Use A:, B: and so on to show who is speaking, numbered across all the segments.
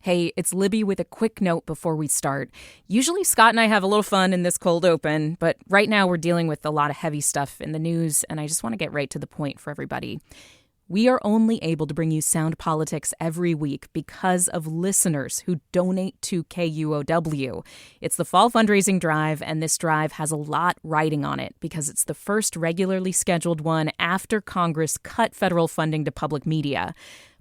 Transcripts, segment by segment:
A: Hey, it's Libby with a quick note before we start. Usually Scott and I have a little fun in this cold open, but right now we're dealing with a lot of heavy stuff in the news, and I just want to get right to the point for everybody. We are only able to bring you Sound Politics every week because of listeners who donate to KUOW. It's the fall fundraising drive, and this drive has a lot riding on it because it's the first regularly scheduled one after Congress cut federal funding to public media.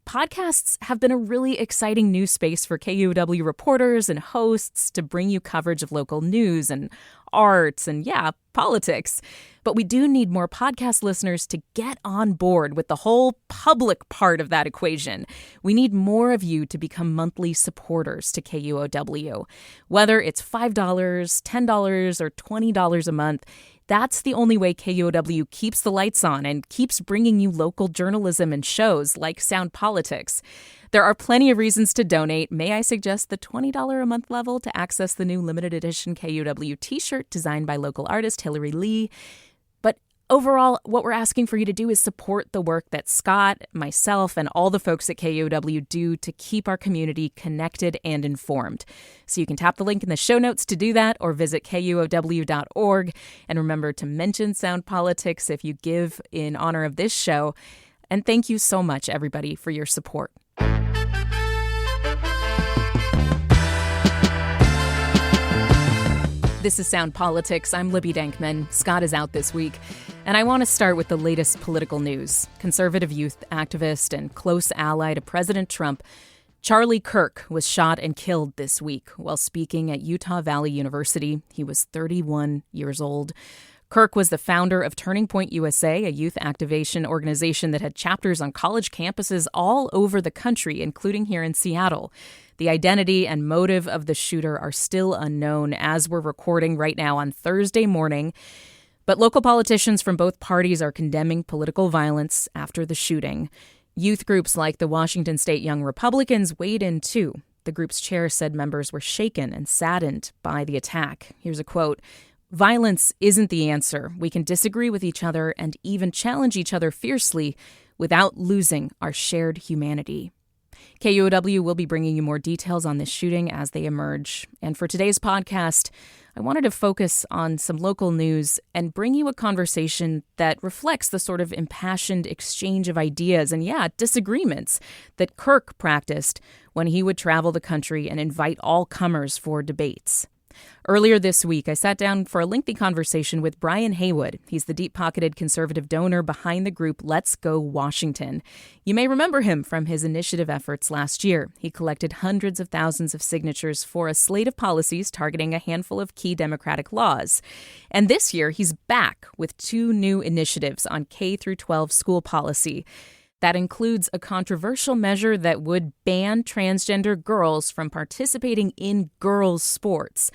A: Podcasts have been a really exciting new space for KUOW reporters and hosts to bring you coverage of local news and arts and, politics. But we do need more podcast listeners to get on board with the whole public part of that equation. We need more of you to become monthly supporters to KUOW. Whether it's $5, $10, or $20 a month, that's the only way KUOW keeps the lights on and keeps bringing you local journalism and shows like Sound Politics. There are plenty of reasons to donate. May I suggest the $20 a month level to access the new limited edition KUOW t-shirt designed by local artist Hillary Lee. But overall, what we're asking for you to do is support the work that Scott, myself, and all the folks at KUOW do to keep our community connected and informed. So you can tap the link in the show notes to do that or visit KUOW.org. And remember to mention Sound Politics if you give in honor of this show. And thank you so much, everybody, for your support. This is Sound Politics. I'm Libby Denkmann. Scott is out this week. And I want to start with the latest political news. Conservative youth activist and close ally to President Trump, Charlie Kirk, was shot and killed this week while speaking at Utah Valley University. He was 31 years old. Kirk was the founder of Turning Point USA, a youth activation organization that had chapters on college campuses all over the country, including here in Seattle. The identity and motive of the shooter are still unknown as we're recording right now on Thursday morning. But local politicians from both parties are condemning political violence after the shooting. Youth groups like the Washington State Young Republicans weighed in too. The group's chair said members were shaken and saddened by the attack. Here's a quote. "Violence isn't the answer. We can disagree with each other and even challenge each other fiercely without losing our shared humanity." KUOW will be bringing you more details on this shooting as they emerge. And for today's podcast, I wanted to focus on some local news and bring you a conversation that reflects the sort of impassioned exchange of ideas and, disagreements that Kirk practiced when he would travel the country and invite all comers for debates. Earlier this week, I sat down for a lengthy conversation with Brian Heywood. He's the deep-pocketed conservative donor behind the group Let's Go Washington. You may remember him from his initiative efforts last year. He collected hundreds of thousands of signatures for a slate of policies targeting a handful of key Democratic laws. And this year, he's back with two new initiatives on K-12 school policy. That includes a controversial measure that would ban transgender girls from participating in girls' sports.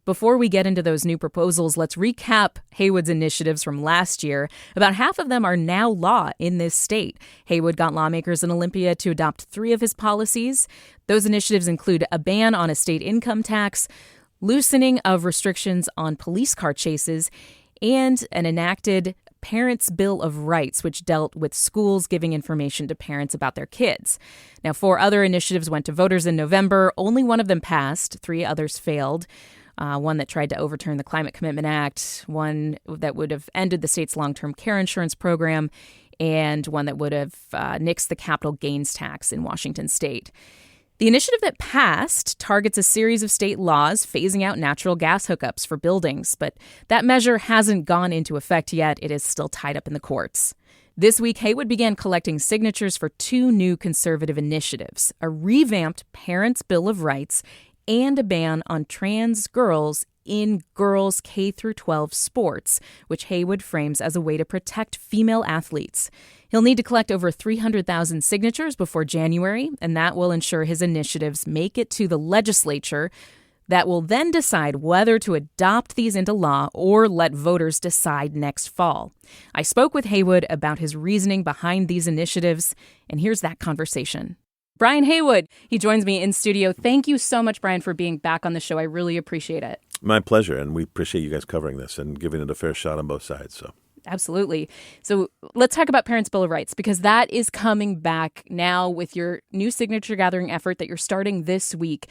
A: Before we get into those new proposals, let's recap Heywood's initiatives from last year. About half of them are now law in this state. Heywood got lawmakers in Olympia to adopt 3 of his policies. Those initiatives include a ban on a state income tax, loosening of restrictions on police car chases, and an enacted Parents' Bill of Rights, which dealt with schools giving information to parents about their kids. Now, 4 other initiatives went to voters in November. Only one of them passed. 3 others failed. One that tried to overturn the Climate Commitment Act, one that would have ended the state's long-term care insurance program, and one that would have nixed the capital gains tax in Washington state. The initiative that passed targets a series of state laws phasing out natural gas hookups for buildings, but that measure hasn't gone into effect yet. It is still tied up in the courts. This week, Heywood began collecting signatures for 2 new conservative initiatives, a revamped Parents' Bill of Rights and a ban on trans girls in girls' K-12 sports, which Heywood frames as a way to protect female athletes. He'll need to collect over 300,000 signatures before January, and that will ensure his initiatives make it to the legislature that will then decide whether to adopt these into law or let voters decide next fall. I spoke with Heywood about his reasoning behind these initiatives, and here's that conversation. Brian Heywood, he joins me in studio. Thank you so much, Brian, for being back on the show. I really appreciate it.
B: My pleasure, and we appreciate you guys covering this and giving it a fair shot on both sides. So
A: Absolutely. So let's talk about Parents' Bill of Rights, because that is coming back now with your new signature gathering effort that you're starting this week.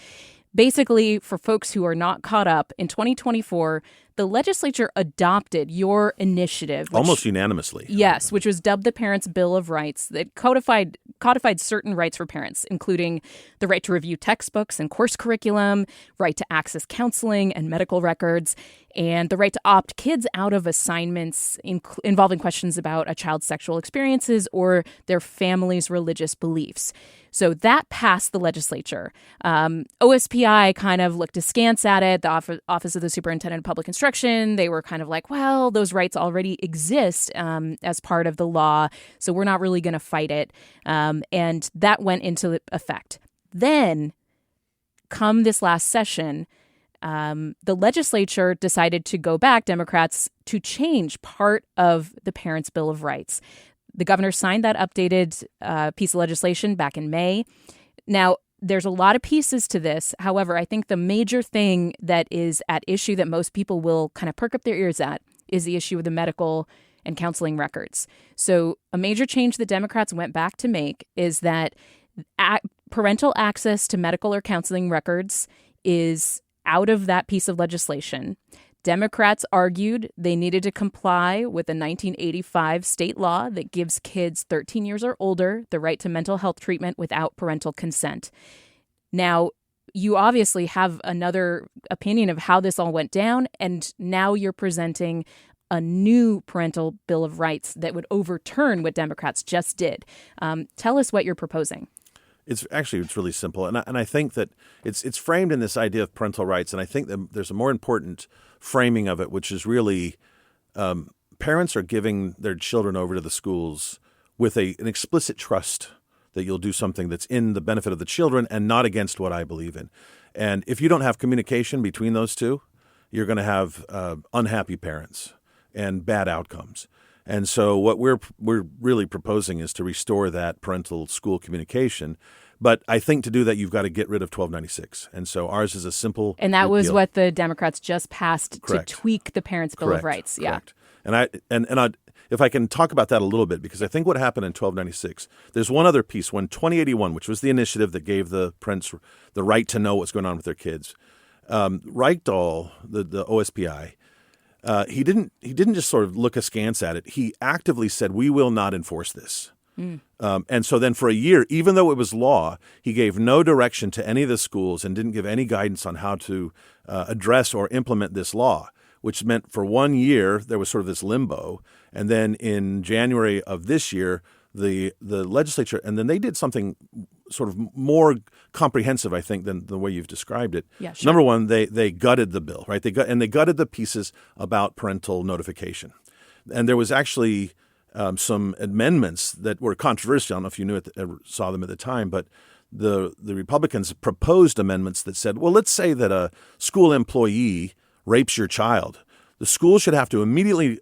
A: Basically, for folks who are not caught up, in 2024, the legislature adopted your initiative.
B: Almost unanimously.
A: Yes, which was dubbed the Parents' Bill of Rights, that codified certain rights for parents, including the right to review textbooks and course curriculum, right to access counseling and medical records, and the right to opt kids out of assignments involving questions about a child's sexual experiences or their family's religious beliefs. So that passed the legislature. OSPI kind of looked askance at it. The Office of the Superintendent of Public Instruction, they were kind of like, well, those rights already exist as part of the law, so we're not really going to fight it. And that went into effect. Then, come this last session, the legislature decided to go back, Democrats, to change part of the Parents' Bill of Rights. The governor signed that updated piece of legislation back in May. Now, there's a lot of pieces to this. However, I think the major thing that is at issue that most people will kind of perk up their ears at is the issue of the medical and counseling records. So a major change that Democrats went back to make is that parental access to medical or counseling records is out of that piece of legislation. Democrats argued they needed to comply with a 1985 state law that gives kids 13 years or older the right to mental health treatment without parental consent. Now, you obviously have another opinion of how this all went down, and now you're presenting a new parental bill of rights that would overturn what Democrats just did. Tell us what you're proposing.
B: It's really simple. And I think that it's framed in this idea of parental rights. And I think that there's a more important framing of it, which is really parents are giving their children over to the schools with an explicit trust that you'll do something that's in the benefit of the children and not against what I believe in. And if you don't have communication between those two, you're going to have unhappy parents and bad outcomes. And so what we're really proposing is to restore that parental school communication. But I think to do that, you've got to get rid of 1296. And so ours is a simple
A: And that was
B: repeal.
A: what the Democrats just passed
B: Correct.
A: to tweak the Parents' Bill of Rights.
B: Correct. Yeah. And if I can talk about that a little bit, because I think what happened in 1296, there's one other piece, when 2081, which was the initiative that gave the parents the right to know what's going on with their kids, Reichdahl, the OSPI, he didn't just sort of look askance at it. He actively said, we will not enforce this. And so then for a year, even though it was law, he gave no direction to any of the schools and didn't give any guidance on how to address or implement this law, which meant for 1 year there was sort of this limbo. And then in January of this year, the legislature, and then they did something sort of more comprehensive, I think, than the way you've described it.
A: Yeah, sure.
B: Number one, they gutted the bill, right? They gutted the pieces about parental notification. And there was actually some amendments that were controversial. I don't know if you knew it, saw them at the time, but the Republicans proposed amendments that said, well, let's say that a school employee rapes your child. The school should have to immediately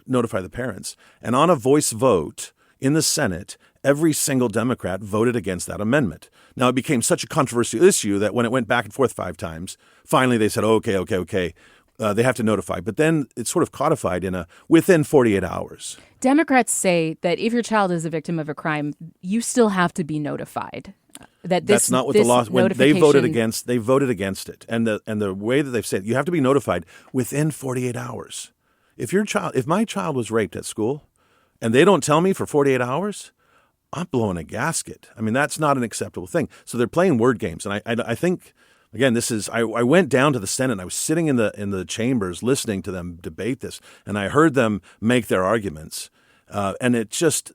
B: notify the parents. And on a voice vote in the Senate, every single Democrat voted against that amendment. Now, it became such a controversial issue that when it went back and forth 5 times, finally they said, okay. They have to notify. But then it's sort of codified in within 48 hours.
A: Democrats say that if your child is a victim of a crime, you still have to be notified.
B: That's not what the law. When they voted against it, and the way that they've said you have to be notified within 48 hours. If my child was raped at school, and they don't tell me for 48 hours, I'm blowing a gasket. I mean, that's not an acceptable thing. So they're playing word games, and I think. Again, this is. I went down to the Senate. And I was sitting in the chambers listening to them debate this, and I heard them make their arguments. And it just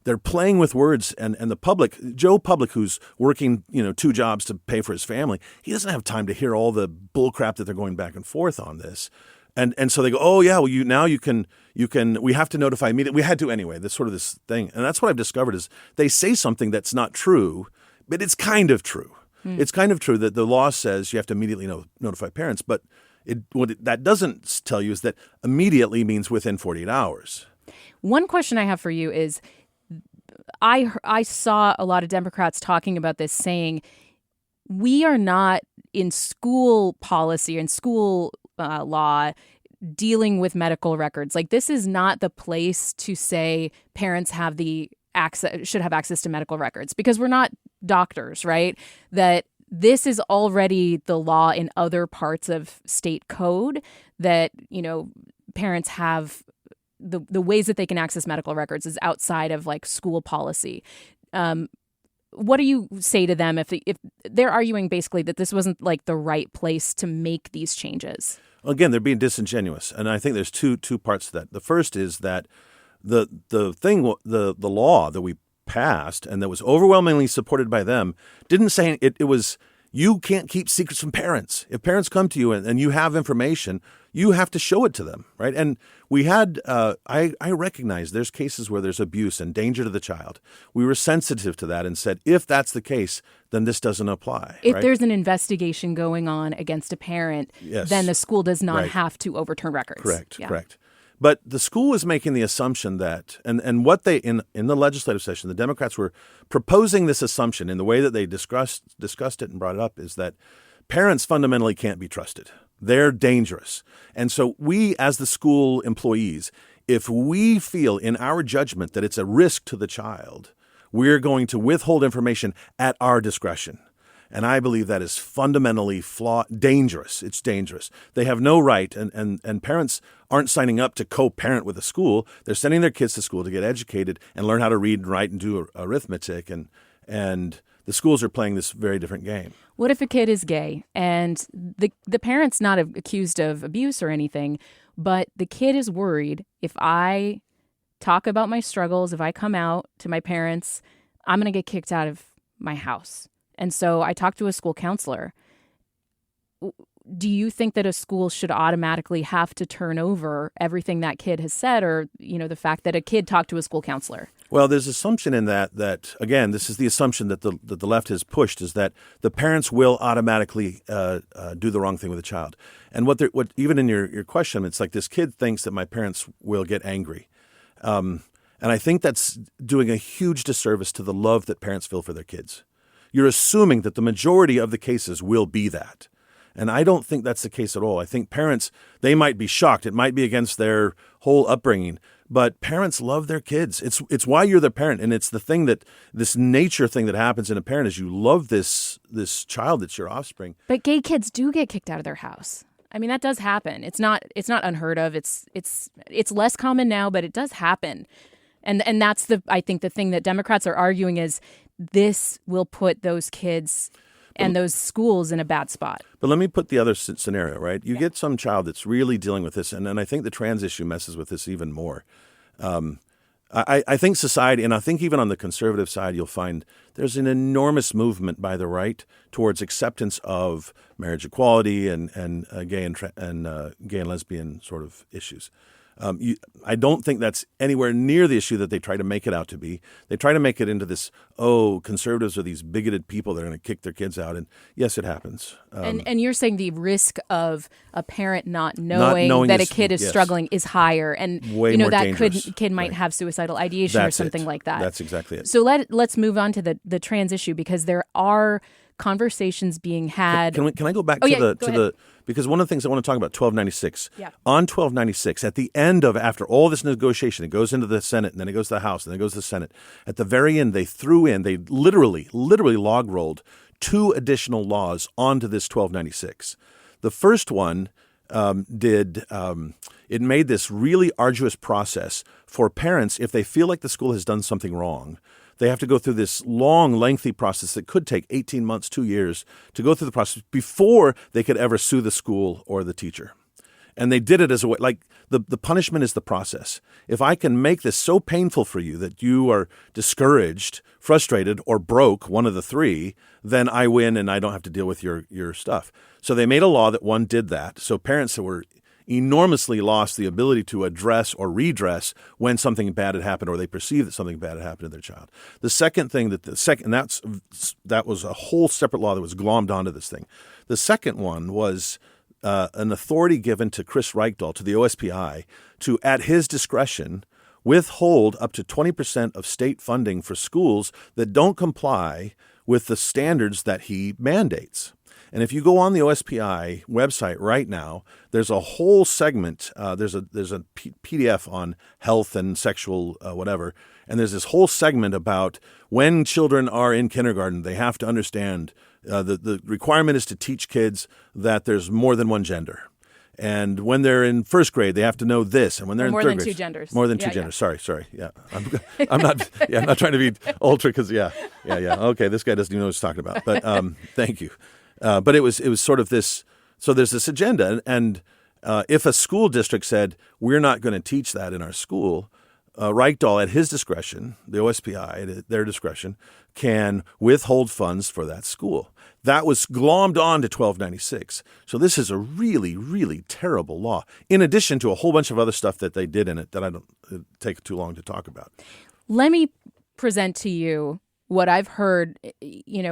B: they're playing with words, and the public, Joe Public, who's working 2 jobs to pay for his family, he doesn't have time to hear all the bullcrap that they're going back and forth on this. And so they go, oh yeah, well you can we have to notify immediately. We had to anyway. That's sort of this thing, and that's what I've discovered is they say something that's not true, but it's kind of true. It's kind of true that the law says you have to immediately notify parents, but that doesn't tell you is that immediately means within 48 hours.
A: One question I have for you is, I saw a lot of Democrats talking about this, saying we are not in school policy or in school law dealing with medical records. Like, this is not the place to say parents should have access to medical records, because we're not doctors, right? That this is already the law in other parts of state code, that, parents have the ways that they can access medical records is outside of like school policy. What do you say to them if they're arguing basically that this wasn't like the right place to make these changes?
B: Again, they're being disingenuous, and I think there's two parts to that. The first is that the law that we passed and that was overwhelmingly supported by them didn't say it was, you can't keep secrets from parents. If parents come to you and you have information, you have to show it to them, right? And we had, I recognize there's cases where there's abuse and danger to the child. We were sensitive to that and said, if that's the case, then this doesn't apply.
A: If there's an investigation going on against a parent, then the school does not have to overturn records.
B: Correct. But the school was making the assumption that, and what they, in the legislative session, the Democrats were proposing this assumption in the way that they discussed it and brought it up, is that parents fundamentally can't be trusted. They're dangerous. And so we, as the school employees, if we feel in our judgment that it's a risk to the child, we're going to withhold information at our discretion. And I believe that is fundamentally dangerous. It's dangerous. They have no right, and parents aren't signing up to co-parent with a school. They're sending their kids to school to get educated and learn how to read and write and do arithmetic. And the schools are playing this very different game.
A: What if a kid is gay and the parent's not accused of abuse or anything, but the kid is worried, if I talk about my struggles, if I come out to my parents, I'm going to get kicked out of my house. And so I talked to a school counselor. Do you think that a school should automatically have to turn over everything that kid has said, or, the fact that a kid talked to a school counselor?
B: Well, there's assumption in that again, this is the assumption that the left has pushed, is that the parents will automatically do the wrong thing with the child. And what even in your question, it's like this kid thinks that my parents will get angry. And I think that's doing a huge disservice to the love that parents feel for their kids. You're assuming that the majority of the cases will be that. And I don't think that's the case at all. I think parents, they might be shocked. It might be against their whole upbringing. But parents love their kids. It's why you're the parent. And it's the thing this nature thing that happens in a parent is you love this child that's your offspring.
A: But gay kids do get kicked out of their house. I mean, that does happen. It's not unheard of. It's less common now, but it does happen. And that's I think the thing that Democrats are arguing is this will put those kids and those schools in a bad spot.
B: But let me put the other scenario, right? You get some child that's really dealing with this, and I think the trans issue messes with this even more. I think society, and I think even on the conservative side, you'll find there's an enormous movement by the right towards acceptance of marriage equality and gay and lesbian sort of issues. I don't think that's anywhere near the issue that they try to make it out to be. They try to make it into this, conservatives are these bigoted people that are going to kick their kids out. And yes, it happens.
A: And you're saying the risk of a parent not knowing that a kid is struggling is higher. And
B: way more dangerous.
A: Kid might have suicidal ideation or something like that.
B: That's exactly it.
A: So let's move on to the trans issue, because there are conversations being had.
B: Can I go back because one of the things I want to talk about, 1296.
A: Yeah. On
B: 1296, at the end of, after all this negotiation, it goes into the Senate, and then it goes to the House, and then it goes to the Senate. At the very end, they literally log rolled 2 additional laws onto this 1296. The first one it made this really arduous process for parents. If they feel like the school has done something wrong, they have to go through this long, lengthy process that could take 18 months, 2 years to go through the process before they could ever sue the school or the teacher. And they did it as a way, like the punishment is the process. If I can make this so painful for you that you are discouraged, frustrated, or broke, one of the 3, then I win and I don't have to deal with your stuff. So they made a law that did that. So parents that were enormously lost the ability to address or redress when something bad had happened or they perceive that something bad had happened to their child. The second thing that was a whole separate law that was glommed onto this thing. The second one was an authority given to Chris Reichdahl, to the OSPI, to, at his discretion, withhold up to 20% of state funding for schools that don't comply with the standards that he mandates. And if you go on the OSPI website right now, there's a whole segment. There's a PDF on health and sexual whatever. And there's this whole segment about when children are in kindergarten, they have to understand the requirement is to teach kids that there's more than one gender. And when they're in first grade, they have to know this. And when they're in third grade,
A: more than two genders.
B: More than two genders. Sorry. Yeah, I'm not. Yeah, I'm not trying to be ultra because yeah. Okay, this guy doesn't even know what he's talking about. But thank you. But it was sort of this. So there's this agenda, and if a school district said we're not going to teach that in our school, Reichdahl, at his discretion, the OSPI at their discretion, can withhold funds for that school. That was glommed on to 1296. So this is a really, really terrible law, in addition to a whole bunch of other stuff that they did in it that I don't take too long to talk about.
A: Let me present to you what I've heard,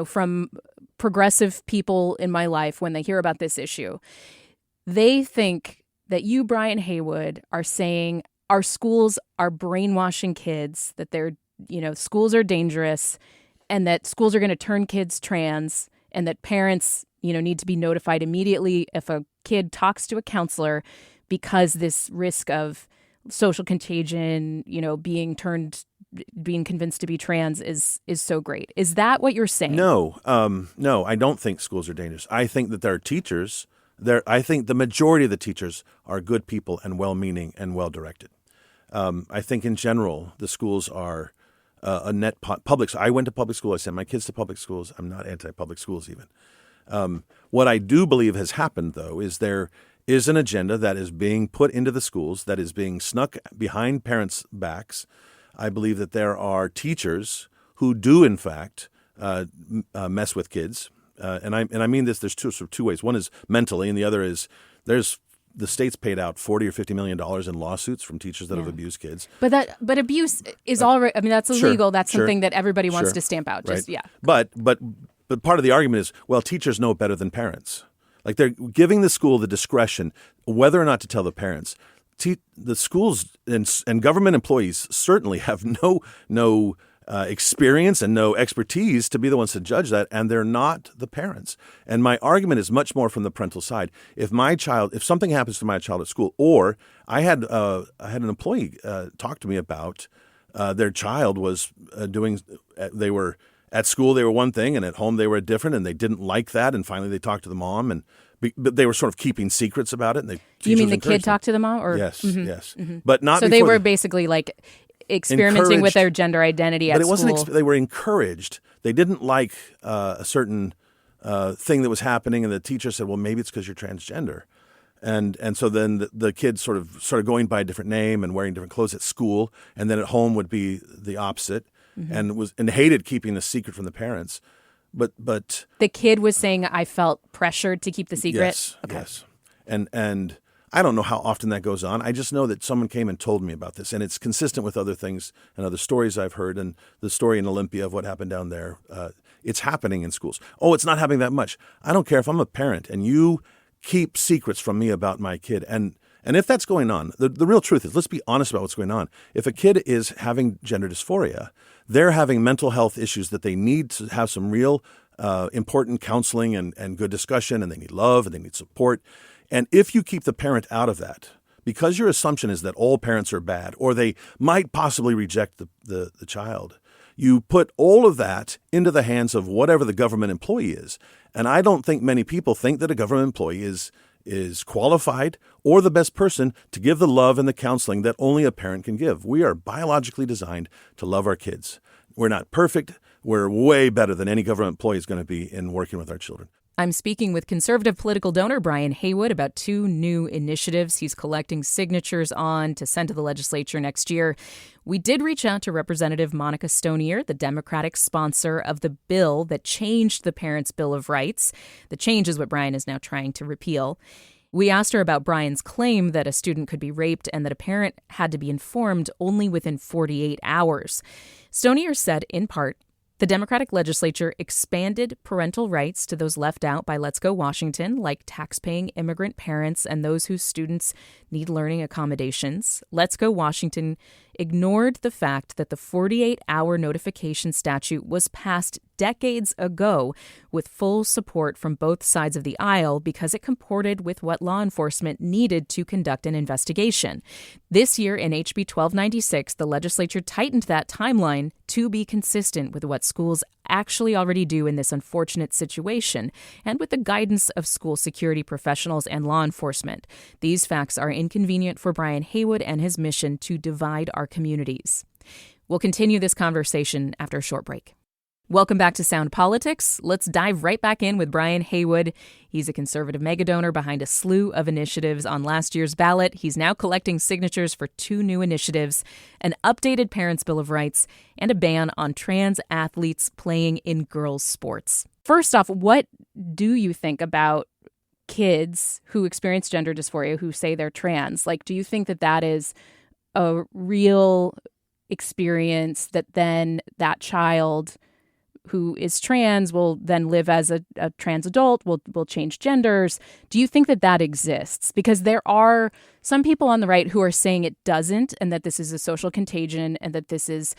A: from progressive people in my life when they hear about this issue. They think that you, Brian Heywood, are saying our schools are brainwashing kids, that schools are dangerous, and that schools are going to turn kids trans, and that parents, need to be notified immediately if a kid talks to a counselor, because this risk of social contagion, being convinced to be trans is so great. Is that what you're saying?
B: No, I don't think schools are dangerous. I think that there are teachers. I think the majority of the teachers are good people and well-meaning and well-directed. I think in general the schools are a net public. I went to public school. I sent my kids to public schools. I'm not anti-public schools even. What I do believe has happened, though, is there is an agenda that is being put into the schools that is being snuck behind parents' backs. I believe that there are teachers who do, in fact, mess with kids. And I mean this. There's two ways. One is mentally, and the other is the state's paid out $40 or $50 million in lawsuits from teachers that have abused kids. But
A: abuse is already. I mean, that's illegal.
B: Sure,
A: that's something that everybody wants to stamp out.
B: Right. But part of the argument is, well, teachers know better than parents. Like, they're giving the school the discretion whether or not to tell the parents. The schools and government employees certainly have no experience and no expertise to be the ones to judge that, and they're not the parents. And my argument is much more from the parental side. If something happens to my child at school, or I had an employee talk to me about their child was they were at school they were one thing, and at home they were different, and they didn't like that, and finally they talked to the mom, but they were sort of keeping secrets about it. And
A: you mean the kid talked to the mom? Or?
B: Yes, yes. Mm-hmm. But not.
A: So they were basically like experimenting with their gender identity at school.
B: But it wasn't. They were encouraged. They didn't like a certain thing that was happening, and the teacher said, "Well, maybe it's because you're transgender," and so then the kids sort of started going by a different name and wearing different clothes at school, and then at home would be the opposite, and hated keeping the secret from the parents. But
A: the kid was saying, "I felt pressured to keep the secret."
B: Yes, okay. Yes, and I don't know how often that goes on. I just know that someone came and told me about this, and it's consistent with other things and other stories I've heard, and the story in Olympia of what happened down there. It's happening in schools. Oh, it's not happening that much. I don't care if I'm a parent and you keep secrets from me about my kid. And if that's going on, the real truth is, let's be honest about what's going on. If a kid is having gender dysphoria, they're having mental health issues that they need to have some real important counseling and good discussion, and they need love and they need support. And if you keep the parent out of that, because your assumption is that all parents are bad, or they might possibly reject the child, you put all of that into the hands of whatever the government employee is. And I don't think many people think that a government employee is qualified or the best person to give the love and the counseling that only a parent can give. We are biologically designed to love our kids. We're not perfect. We're way better than any government employee is going to be in working with our children.
A: I'm speaking with conservative political donor Brian Heywood about two new initiatives he's collecting signatures on to send to the legislature next year. We did reach out to Representative Monica Stonier, the Democratic sponsor of the bill that changed the Parents' Bill of Rights. The change is what Brian is now trying to repeal. We asked her about Brian's claim that a student could be raped and that a parent had to be informed only within 48 hours. Stonier said, in part, the Democratic legislature expanded parental rights to those left out by Let's Go Washington, like tax-paying immigrant parents and those whose students need learning accommodations. Let's Go Washington ignored the fact that the 48-hour notification statute was passed decades ago with full support from both sides of the aisle because it comported with what law enforcement needed to conduct an investigation. This year in HB 1296, the legislature tightened that timeline to be consistent with what schools actually already do in this unfortunate situation and with the guidance of school security professionals and law enforcement. These facts are inconvenient for Brian Heywood and his mission to divide our communities. We'll continue this conversation after a short break. Welcome back to Sound Politics. Let's dive right back in with Brian Heywood. He's a conservative megadonor behind a slew of initiatives on last year's ballot. He's now collecting signatures for 2 new initiatives, an updated Parents' Bill of Rights, and a ban on trans athletes playing in girls' sports. First off, what do you think about kids who experience gender dysphoria who say they're trans? Like, do you think that that is a real experience that then that child who is trans will then live as a trans adult, will change genders? Do you think that that exists? Because there are some people on the right who are saying it doesn't, and that this is a social contagion, and that this is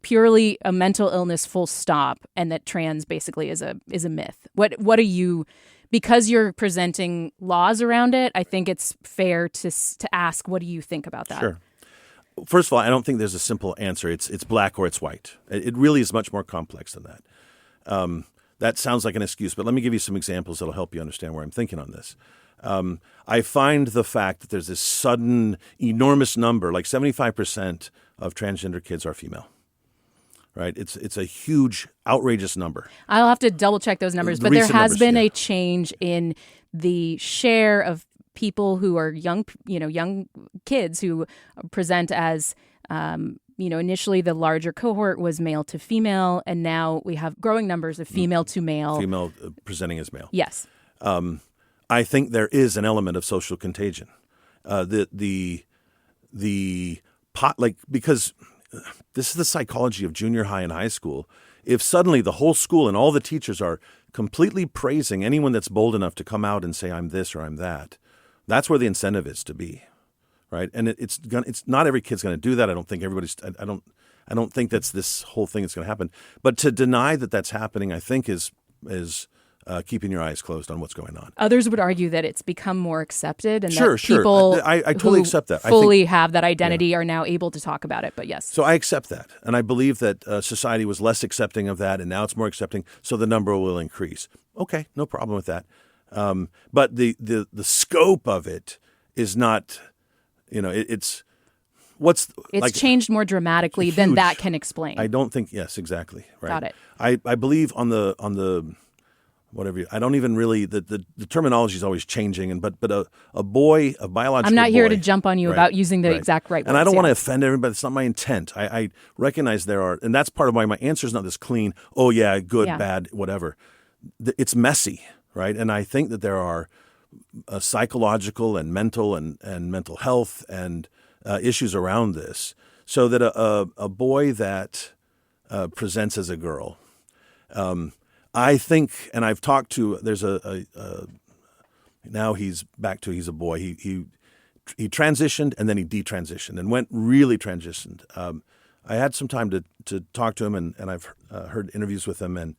A: purely a mental illness, full stop, and that trans basically is a myth. What are you? Because you're presenting laws around it, I think it's fair to ask, what do you think about that?
B: Sure. First of all, I don't think there's a simple answer. It's black or it's white. It really is much more complex than that. That sounds like an excuse, but let me give you some examples that'll help you understand where I'm thinking on this. I find the fact that there's this sudden, enormous number, like 75% of transgender kids are female. Right? It's a huge, outrageous number. I'll
A: have to double check those numbers, but there has been a change in the share of people who are young kids who present as, initially the larger cohort was male to female, and now we have growing numbers of female to male.
B: Female presenting as male.
A: Yes.
B: I think there is an element of social contagion. Because this is the psychology of junior high and high school. If suddenly the whole school and all the teachers are completely praising anyone that's bold enough to come out and say, I'm this or I'm that, that's where the incentive is to be, right? And it's not every kid's going to do that. I don't think everybody's. I don't think that's this whole thing that's going to happen. But to deny that that's happening, I think is keeping your eyes closed on what's going on.
A: Others would argue that it's become more accepted, and
B: that
A: people
B: I totally accept that.
A: Fully have that identity are now able to talk about it. But yes,
B: so I accept that, and I believe that society was less accepting of that, and now it's more accepting. So the number will increase. Okay, no problem with that. But the scope of it is not, it's
A: changed more dramatically than that can explain.
B: I don't think. Yes, exactly. Right.
A: Got it.
B: I believe on the whatever. I don't even really the terminology is always changing. But a boy, a biological.
A: I'm not
B: boy,
A: here to jump on you
B: right,
A: about using the exact right words.
B: And I don't want to offend everybody. It's not my intent. I recognize there are, and that's part of why my answer is not this clean. Oh yeah, good, bad, whatever. It's messy. Right. And I think that there are psychological and mental and mental health and issues around this, so that a boy that presents as a girl, I think, and I've talked to, there's now he's a boy. He transitioned and then he detransitioned and went really transitioned. I had some time to talk to him, and I've heard interviews with him,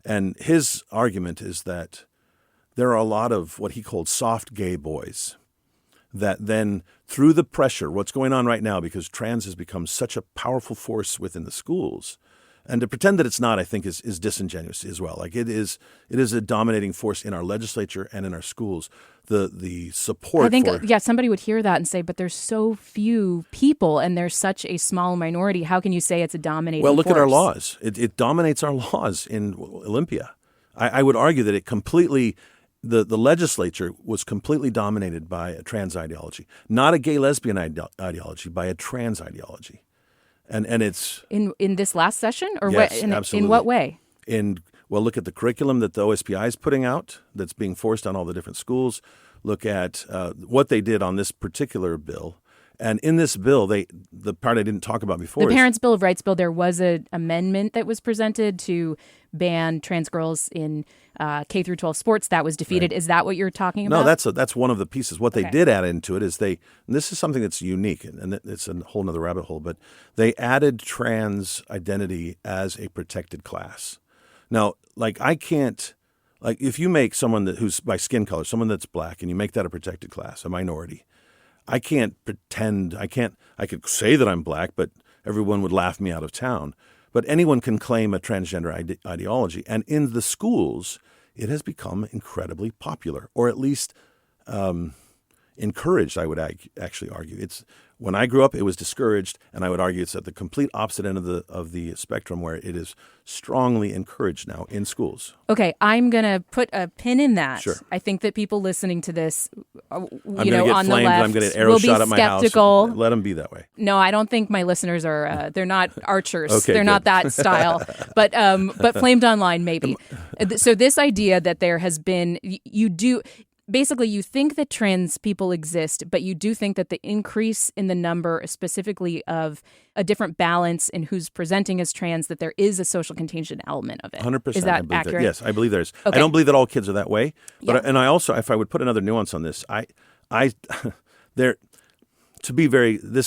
B: and his argument is that there are a lot of what he called soft gay boys that then, through the pressure, what's going on right now, because trans has become such a powerful force within the schools, and to pretend that it's not, I think, is disingenuous as well. Like it is a dominating force in our legislature and in our schools. The support. I think
A: somebody would hear that and say, but there's so few people and there's such a small minority. How can you say it's a dominating force?
B: Well, look at our laws. It dominates our laws in Olympia. I would argue that it completely. The legislature was completely dominated by a trans ideology, not a gay lesbian ideology, by a trans ideology, and it's
A: in this last session, or
B: yes,
A: what?
B: Absolutely.
A: In what way?
B: Look at the curriculum that the OSPI is putting out that's being forced on all the different schools. Look at what they did on this particular bill, And in this bill, the part I didn't talk about before,
A: the Parents' Bill of Rights bill, there was an amendment that was presented to ban trans girls in K through 12 sports. That was defeated. Right. Is that what you're talking about?
B: No, that's one of the pieces. What they did add into it is and this is something that's unique, and it's a whole nother rabbit hole, but they added trans identity as a protected class. Now, if you make someone who's by skin color, someone that's black, and you make that a protected class, a minority, I can't pretend, I could say that I'm black, but everyone would laugh me out of town. But anyone can claim a transgender ideology. And in the schools, it has become incredibly popular, or at least encouraged, I would actually argue. When I grew up, it was discouraged, and I would argue it's at the complete opposite end of the spectrum, where it is strongly encouraged now in schools.
A: Okay, I'm going to put a pin in that.
B: Sure.
A: I think that people listening to this,
B: I'm going to get
A: on
B: flamed,
A: the left,
B: I'm going to get arrow shot at my house. Let them be that way.
A: No, I don't think my listeners are. They're not archers.
B: Okay,
A: they're
B: good.
A: not that style. But flamed online, maybe. So this idea that there has been, basically, you think that trans people exist, but you do think that the increase in the number, specifically of a different balance in who's presenting as trans, that there is a social contingent element of it.
B: 100%.
A: Is that accurate?
B: Yes, I believe there is.
A: Okay.
B: I don't believe that all kids are that way. But and I also, if I would put another nuance on this, this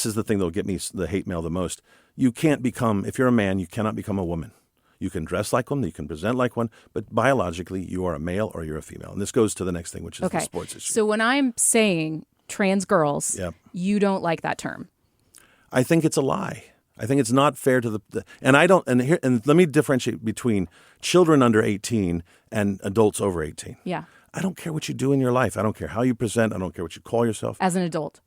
B: is the thing that'll get me the hate mail the most. You can't become, if you're a man, you cannot become a woman. You can dress like one, you can present like one, but biologically you are a male or you're a female. And this goes to the next thing, which is the sports issue.
A: So when I'm saying trans girls, you don't like that term.
B: I think it's a lie. I think it's not fair to and let me differentiate between children under 18 and adults over 18.
A: Yeah.
B: I don't care what you do in your life. I don't care how you present. I don't care what you call yourself.
A: As an adult.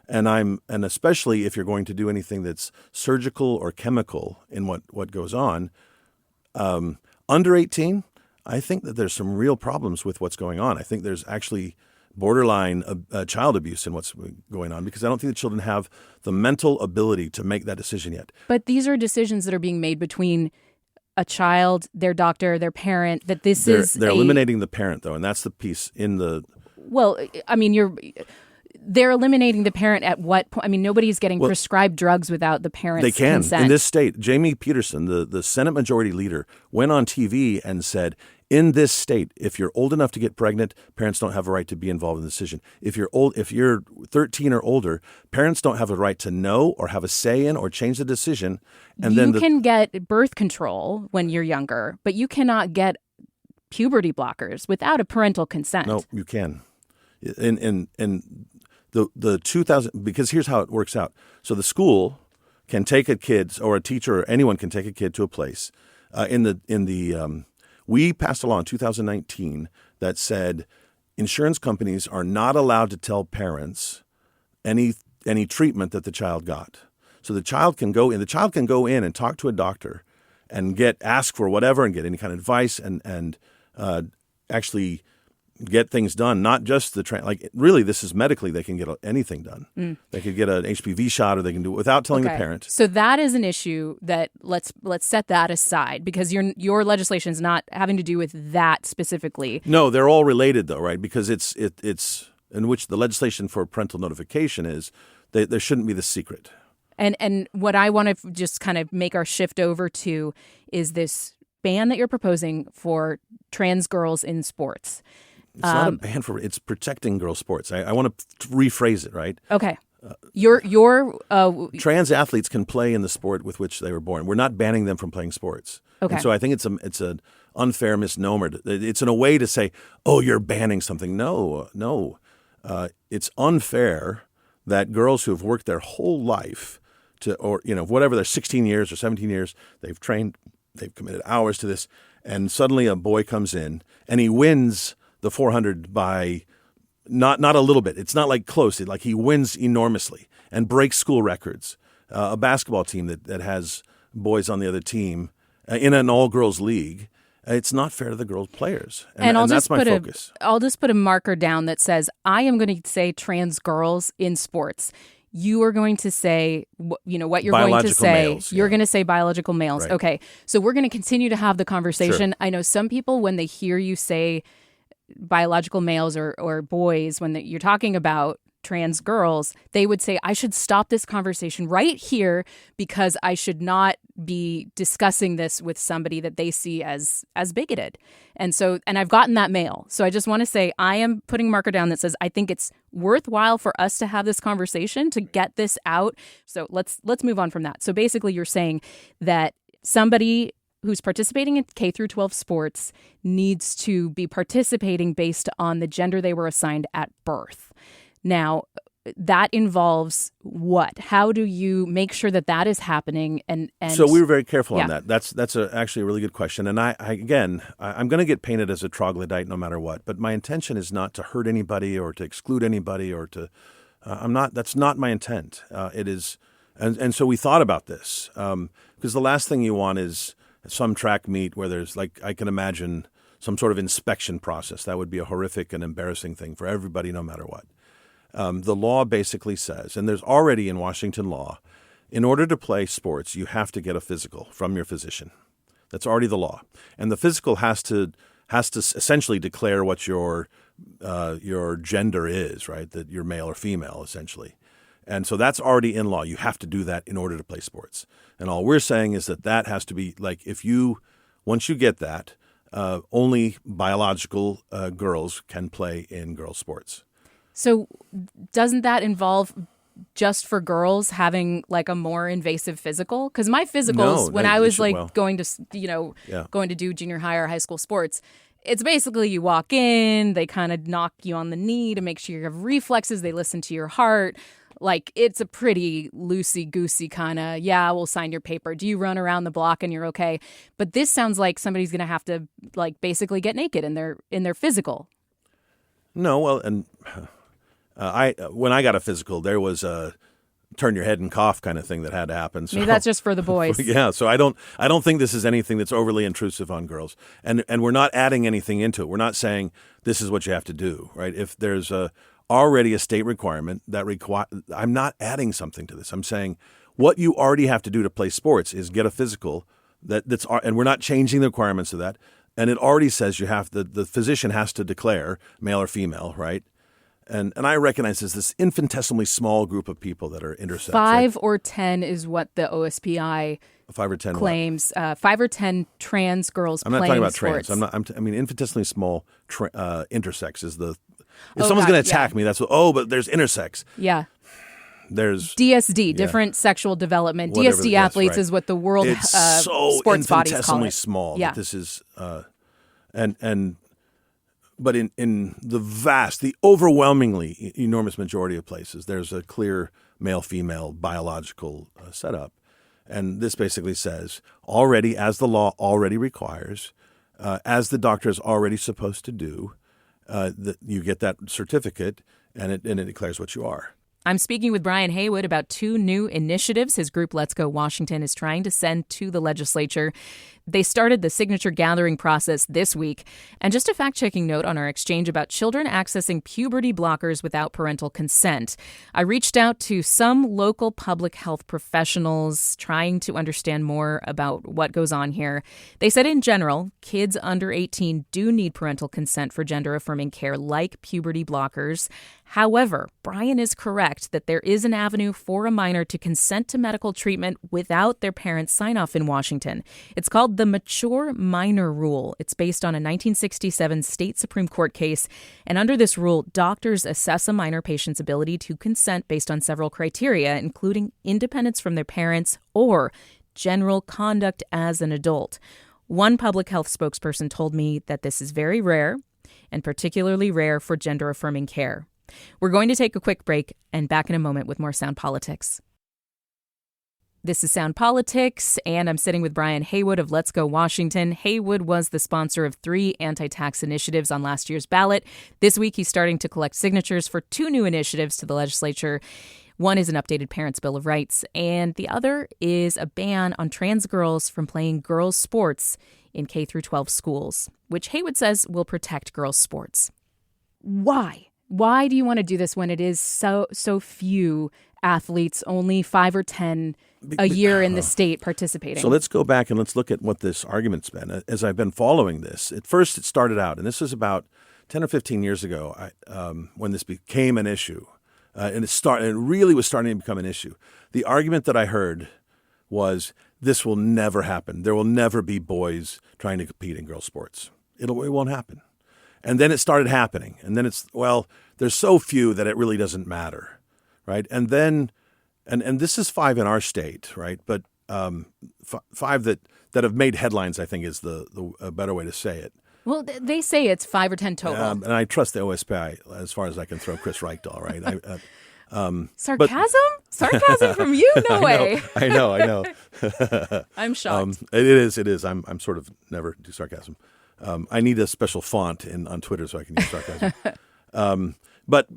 B: And especially if you're going to do anything that's surgical or chemical in what goes on, under 18, I think that there's some real problems with what's going on. I think there's actually borderline child abuse in what's going on, because I don't think the children have the mental ability to make that decision yet.
A: But these are decisions that are being made between a child, their doctor, their parent, that
B: they're eliminating the parent, though, and that's the piece in the...
A: Well, I mean, they're eliminating the parent at what point? I mean, nobody's getting prescribed drugs without the parent's consent.
B: In this state, Jamie Peterson, the Senate Majority Leader, went on TV and said, in this state, if you're old enough to get pregnant, parents don't have a right to be involved in the decision. If you're 13 or older, parents don't have a right to know or have a say in or change the decision. And
A: you can get birth control when you're younger, but you cannot get puberty blockers without a parental consent.
B: No, you can. In the 2000, because here's how it works out. So the school can take a kid, or a teacher, or anyone can take a kid to a place. We passed a law in 2019 that said insurance companies are not allowed to tell parents any treatment that the child got. So the child can go in and talk to a doctor and ask for whatever and get any kind of advice and actually get things done, not just really this is medically they can get anything done. They could get an HPV shot, or they can do it without telling the parent.
A: So that is an issue that let's set that aside, because your legislation is not having to do with that specifically.
B: No, they're all related though, right? Because it's in which the legislation for parental notification is there shouldn't be the secret.
A: And what I want to just kind of make our shift over to is this ban that you're proposing for trans girls in sports.
B: It's not a ban it's protecting girls' sports. I want to rephrase it, right?
A: Okay.
B: Trans athletes can play in the sport with which they were born. We're not banning them from playing sports.
A: Okay.
B: And so I think it's an unfair misnomer. It's in a way to say, oh, you're banning something. No. It's unfair that girls who have worked their whole life whatever, they're 16 years or 17 years, they've trained, they've committed hours to this, and suddenly a boy comes in and he wins the 400 by not a little bit. It's not like close. He wins enormously and breaks school records. A basketball team that has boys on the other team in an all-girls league, it's not fair to the girls players. And that's my focus.
A: I'll just put a marker down that says, I am going to say trans girls in sports. You are going to say, what you're going to say.
B: Males,
A: you're going to say biological males.
B: Right.
A: Okay. So we're going to continue to have the conversation.
B: Sure.
A: I know some people, when they hear you say biological males or boys, when you're talking about trans girls, they would say, I should stop this conversation right here because I should not be discussing this with somebody that they see as bigoted. And I've gotten that mail. So I just want to say I am putting a marker down that says I think it's worthwhile for us to have this conversation to get this out. So let's move on from that. So basically you're saying that somebody who's participating in K through 12 sports needs to be participating based on the gender they were assigned at birth. Now, that involves what? How do you make sure that that is happening? And
B: so we were very careful on that. That's actually a really good question. And I'm going to get painted as a troglodyte no matter what. But my intention is not to hurt anybody or to exclude anybody or to. That's not my intent. It is, and so we thought about this because the last thing you want is some track meet where there's I can imagine some sort of inspection process. That would be a horrific and embarrassing thing for everybody, no matter what. The law basically says, and there's already in Washington law, in order to play sports, you have to get a physical from your physician. That's already the law. And the physical has to essentially declare what your gender is, right? That you're male or female, essentially. And so that's already in law. You have to do that in order to play sports. And all we're saying is that has to be once you get that, only biological girls can play in girls' sports.
A: So doesn't that involve just for girls having a more invasive physical? Because my physicals, when I was going to do junior high or high school sports, it's basically you walk in, they kind of knock you on the knee to make sure you have reflexes. They listen to your heart. It's a pretty loosey-goosey kind of, we'll sign your paper. Do you run around the block and you're okay? But this sounds like somebody's going to have to, basically get naked in their physical.
B: No, well, and when I got a physical, there was a turn your head and cough kind of thing that had to happen. So,
A: maybe that's just for the boys.
B: Yeah, so I don't think this is anything that's overly intrusive on girls. And we're not adding anything into it. We're not saying this is what you have to do, right? If there's already a state requirement I'm not adding something to this. I'm saying what you already have to do to play sports is get a physical and we're not changing the requirements of that. And it already says the physician has to declare male or female, right? And I recognize there's this infinitesimally small group of people that are intersex.
A: 5 or 10 is what the OSPI
B: 5 or 10
A: claims. 5 or 10 trans girls playing sports.
B: I'm not talking about trans. I mean infinitesimally small intersex is the. If someone's going to attack me, that's but there's intersex.
A: Yeah.
B: There's
A: DSD, different sexual development. Whatever DSD athletes is what the world sports bodies call it.
B: It's so infinitesimally small.
A: Yeah.
B: That this is, but in the overwhelmingly enormous majority of places, there's a clear male-female biological setup. And this basically says already, as the law already requires, as the doctor is already supposed to do, that you get that certificate and it declares what you are.
A: I'm speaking with Brian Heywood about 2 new initiatives his group Let's Go Washington is trying to send to the legislature. They started the signature gathering process this week. And just a fact-checking note on our exchange about children accessing puberty blockers without parental consent. I reached out to some local public health professionals trying to understand more about what goes on here. They said in general, kids under 18 do need parental consent for gender-affirming care like puberty blockers. However, Brian is correct that there is an avenue for a minor to consent to medical treatment without their parents' sign-off in Washington. It's called the Mature Minor Rule. It's based on a 1967 state Supreme Court case. And under this rule, doctors assess a minor patient's ability to consent based on several criteria, including independence from their parents or general conduct as an adult. One public health spokesperson told me that this is very rare, and particularly rare for gender-affirming care. We're going to take a quick break and back in a moment with more Sound Politics. This is Sound Politics, and I'm sitting with Brian Heywood of Let's Go Washington. Heywood was the sponsor of 3 anti-tax initiatives on last year's ballot. This week, he's starting to collect signatures for 2 new initiatives to the legislature. One is an updated Parents' Bill of Rights, and the other is a ban on trans girls from playing girls' sports in K through 12 schools, which Heywood says will protect girls' sports. Why? Why do you want to do this when it is so few athletes, only 5 or 10 a year in the state participating?
B: So let's go back and let's look at what this argument's been. As I've been following this, at first it started out, and this was about 10 or 15 years ago when this became an issue. and it really was starting to become an issue. The argument that I heard was, this will never happen. There will never be boys trying to compete in girls' sports. It won't happen. And then it started happening. And then there's so few that it really doesn't matter, right? And then, and this is 5 in our state, right? But 5 that have made headlines, I think, is a better way to say it.
A: Well, they say it's 5 or 10 total.
B: And I trust the OSPI as far as I can throw Chris Reichdahl, right?
A: Sarcasm? Sarcasm from you? No way.
B: I know.
A: I'm shocked.
B: It is. I'm sort of never do sarcasm. I need a special font on Twitter so I can use sarcasm. But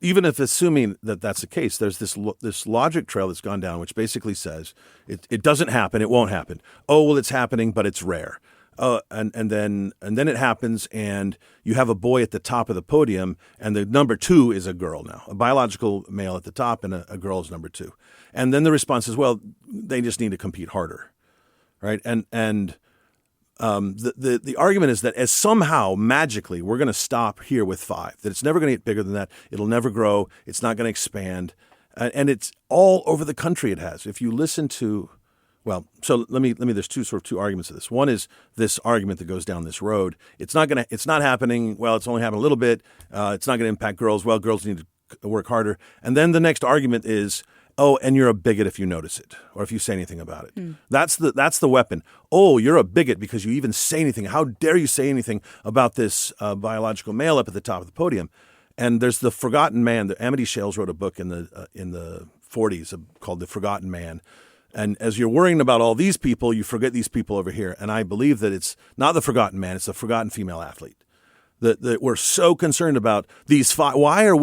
B: even if assuming that that's the case, there's this logic trail that's gone down, which basically says it doesn't happen, it won't happen. Oh, well, it's happening, but it's rare. And then it happens, and you have a boy at the top of the podium, and the number 2 is a girl now, a biological male at the top, and a girl is number 2. And then the response is, well, they just need to compete harder, right? And the argument is that as somehow magically we're going to stop here with 5, that it's never going to get bigger than that, it'll never grow, it's not going to expand, and it's all over the country. It has. If you listen to Well, so let me. There's two arguments of this. One is this argument that goes down this road. It's not happening. Well, it's only happened a little bit. It's not going to impact girls. Well, girls need to work harder. And then the next argument is, oh, and you're a bigot if you notice it or if you say anything about it. Mm. That's the weapon. Oh, you're a bigot because you even say anything. How dare you say anything about this biological male up at the top of the podium? And there's the forgotten man. Amity Shales wrote a book in the 40s called The Forgotten Man. And as you're worrying about all these people, you forget these people over here. And I believe that it's not the forgotten man; it's the forgotten female athlete. That we're so concerned about these 5. Why are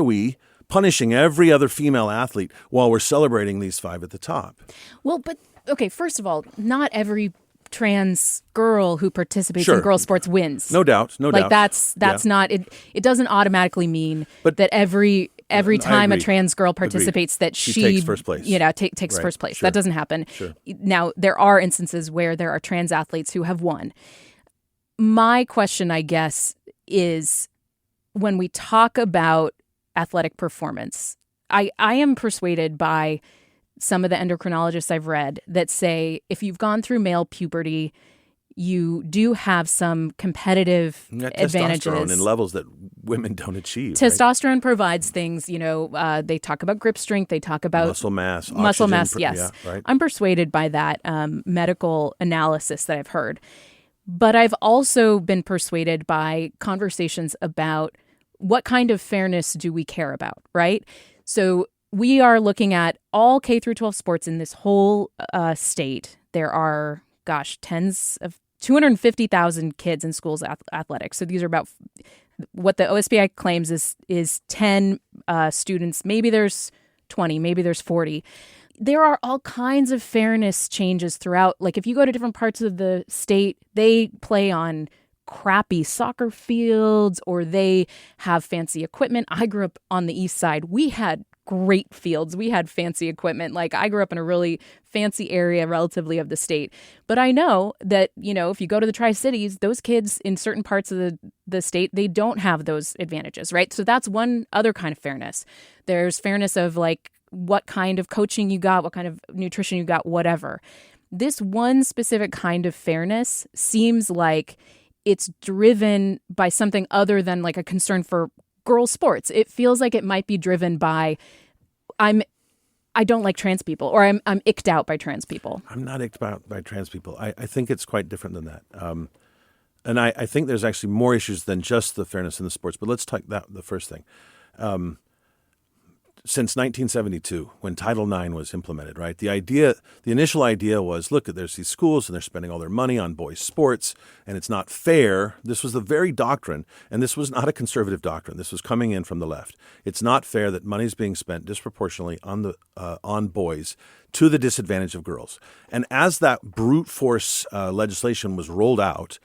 B: we punishing every other female athlete while we're celebrating these 5 at the top?
A: Well, but okay. First of all, not every trans girl who participates in girls' sports wins.
B: No doubt.
A: Like that's not it. It doesn't automatically mean that every time a trans girl participates that she
B: takes first place.
A: Takes
B: right.
A: first place.
B: Sure.
A: That doesn't happen.
B: Sure.
A: Now, there are instances where there are trans athletes who have won. My question, I guess, is when we talk about athletic performance, I am persuaded by some of the endocrinologists I've read that say if you've gone through male puberty, you do have some competitive advantages.
B: Testosterone in levels that women don't achieve.
A: Testosterone right? provides things, they talk about grip strength, they talk about
B: muscle mass.
A: Yes.
B: Yeah, right.
A: I'm persuaded by that medical analysis that I've heard. But I've also been persuaded by conversations about what kind of fairness do we care about, right? So we are looking at all K through 12 sports in this whole state. There are, tens of 250,000 kids in schools athletics. So these are about what the OSPI claims is 10 students. Maybe there's 20, maybe there's 40. There are all kinds of fairness changes throughout. Like if you go to different parts of the state, they play on crappy soccer fields or they have fancy equipment. I grew up on the east side. We had great fields. We had fancy equipment. Like I grew up in a really fancy area relatively of the state. But I know that, if you go to the Tri-Cities, those kids in certain parts of the state, they don't have those advantages, right? So that's one other kind of fairness. There's fairness of like what kind of coaching you got, what kind of nutrition you got, whatever. This one specific kind of fairness seems like it's driven by something other than like a concern for girls' sports. It feels like it might be driven by I don't like trans people, or I'm icked out by trans people. I'm not icked out by trans people. I think it's quite different than that. And I think there's actually more issues than just the fairness in the sports. But let's talk the first thing. Since 1972, when Title IX was implemented, right? The initial idea was, look, there's these schools and they're spending all their money on boys' sports, and it's not fair. This was the very doctrine, and this was not a conservative doctrine. This was coming in from the left. It's not fair that money's being spent disproportionately on boys to the disadvantage of girls. And as that brute force legislation was rolled out,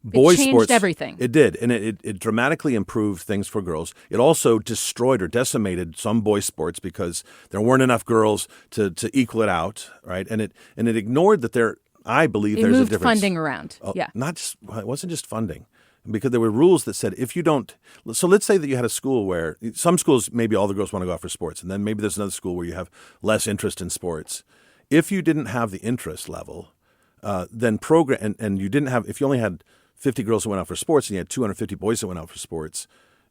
A: boys' sports changed everything. It did, and it dramatically improved things for girls. It also destroyed or decimated some boys' sports because there weren't enough girls to equal it out, right? And it ignored that I believe there's a difference. It moved funding around. Yeah, it wasn't just funding.
B: because there were rules that said if you don't. So let's say that you had a school where some schools, maybe all the girls want to go out for sports, and then maybe there's another school where you have less interest in sports. If you didn't have the interest level, then and you didn't have, if you only had 50 girls that went out for sports and you had 250 boys that went out for sports,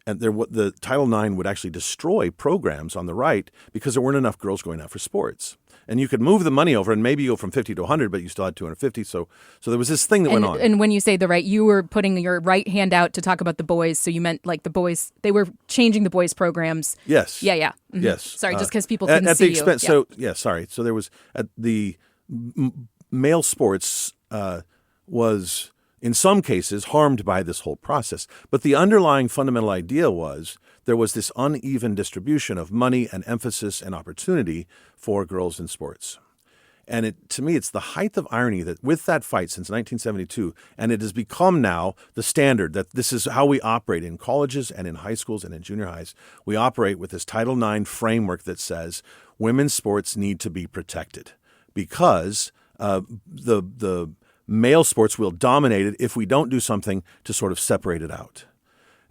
B: and the Title IX would actually destroy programs on the right because there weren't enough girls going out for sports. And you could move the money over and maybe go from 50 to 100, but you still had 250. So there was this thing that went on.
A: And when you say the right, you were putting your right hand out to talk about the boys. So you meant like the boys, they were changing the boys' programs.
B: Yes.
A: Yeah. Mm-hmm.
B: Yes.
A: Sorry, just because people couldn't
B: at
A: see
B: the expense.
A: you.
B: So, sorry. So there was the male sports was in some cases harmed by this whole process. But the underlying fundamental idea was there was this uneven distribution of money and emphasis and opportunity for girls in sports. And to me, it's the height of irony that with that fight since 1972, and it has become now the standard that this is how we operate in colleges and in high schools and in junior highs. We operate with this Title IX framework that says women's sports need to be protected because the male sports will dominate it if we don't do something to sort of separate it out.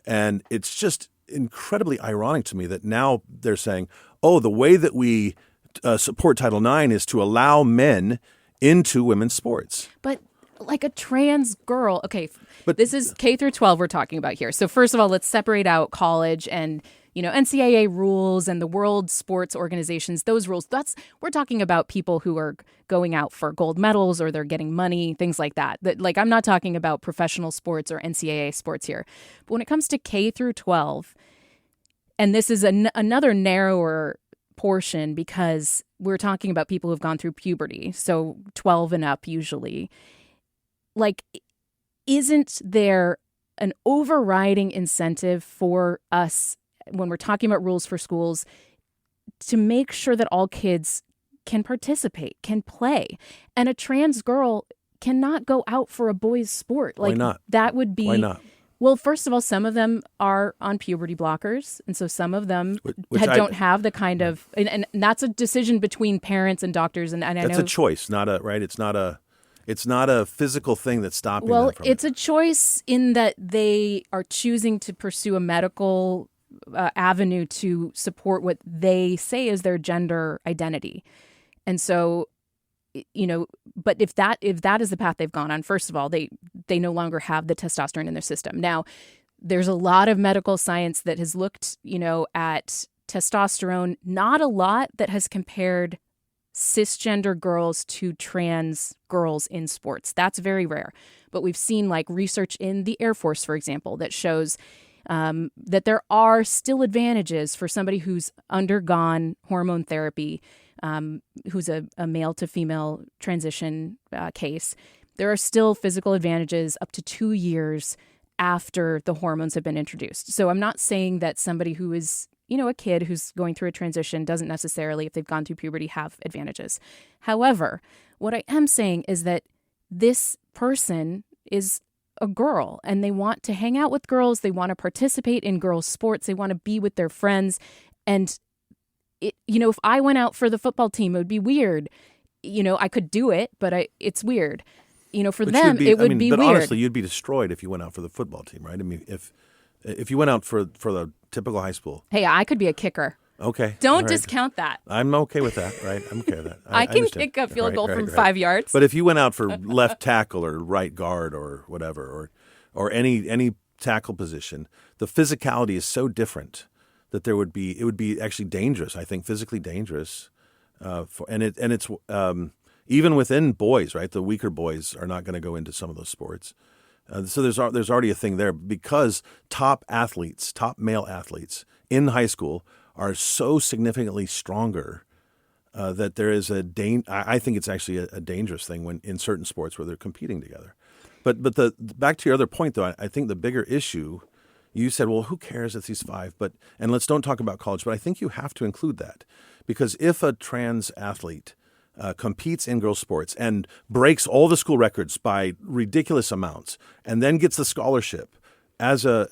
B: And it's just incredibly ironic to me that now they're saying, oh, the way that we support Title IX is to allow men into women's sports.
A: But like a trans girl, okay, but this is K through 12 we're talking about here. So first of all, let's separate out college and NCAA rules and the world sports organizations, those rules. We're talking about people who are going out for gold medals or they're getting money, things like that. Like, I'm not talking about professional sports or NCAA sports here. But when it comes to K through 12, and this is another narrower portion because we're talking about people who've gone through puberty, so 12 and up usually. Like, isn't there an overriding incentive for us when we're talking about rules for schools to make sure that all kids can participate, can play? And a trans girl cannot go out for a boys' sport.
B: Like, why not?
A: That would be...
B: Why not?
A: Well, first of all, some of them are on puberty blockers, and so some of them don't have the kind of... And that's a decision between parents and doctors, and I know...
B: That's a choice, not a... Right? It's not a physical thing that's stopping them from
A: it's a choice in that they are choosing to pursue a medical avenue to support what they say is their gender identity. And so, but if that is the path they've gone on, first of all, they no longer have the testosterone in their system. Now, there's a lot of medical science that has looked, at testosterone, not a lot that has compared cisgender girls to trans girls in sports. That's very rare. But we've seen like research in the Air Force, for example, that shows that there are still advantages for somebody who's undergone hormone therapy, who's a male to female transition case. There are still physical advantages up to 2 years after the hormones have been introduced. So I'm not saying that somebody who is, a kid who's going through a transition doesn't necessarily, if they've gone through puberty, have advantages. However, what I am saying is that this person is a girl and they want to hang out with girls. They want to participate in girls' sports. They want to be with their friends. And, if I went out for the football team, it would be weird. I could do it, but it's weird. For them, it would be
B: but
A: weird.
B: Honestly, you'd be destroyed if you went out for the football team, right? I mean, if you went out for the typical high school.
A: Hey, I could be a kicker.
B: Okay.
A: Don't discount that.
B: I'm okay with that, right? I'm okay with that.
A: I can kick a field goal from 5 yards.
B: But if you went out for left tackle or right guard or whatever, or any tackle position, the physicality is so different that it would be actually dangerous. I think physically dangerous, it's even within boys, right? The weaker boys are not going to go into some of those sports. So there's already a thing there because top male athletes in high school are so significantly stronger that there is I think it's actually a dangerous thing when in certain sports where they're competing together. But back to your other point, though, I think the bigger issue, you said, well, who cares if these 5? And let's don't talk about college, but I think you have to include that because if a trans athlete competes in girls' sports and breaks all the school records by ridiculous amounts, and then gets the scholarship as then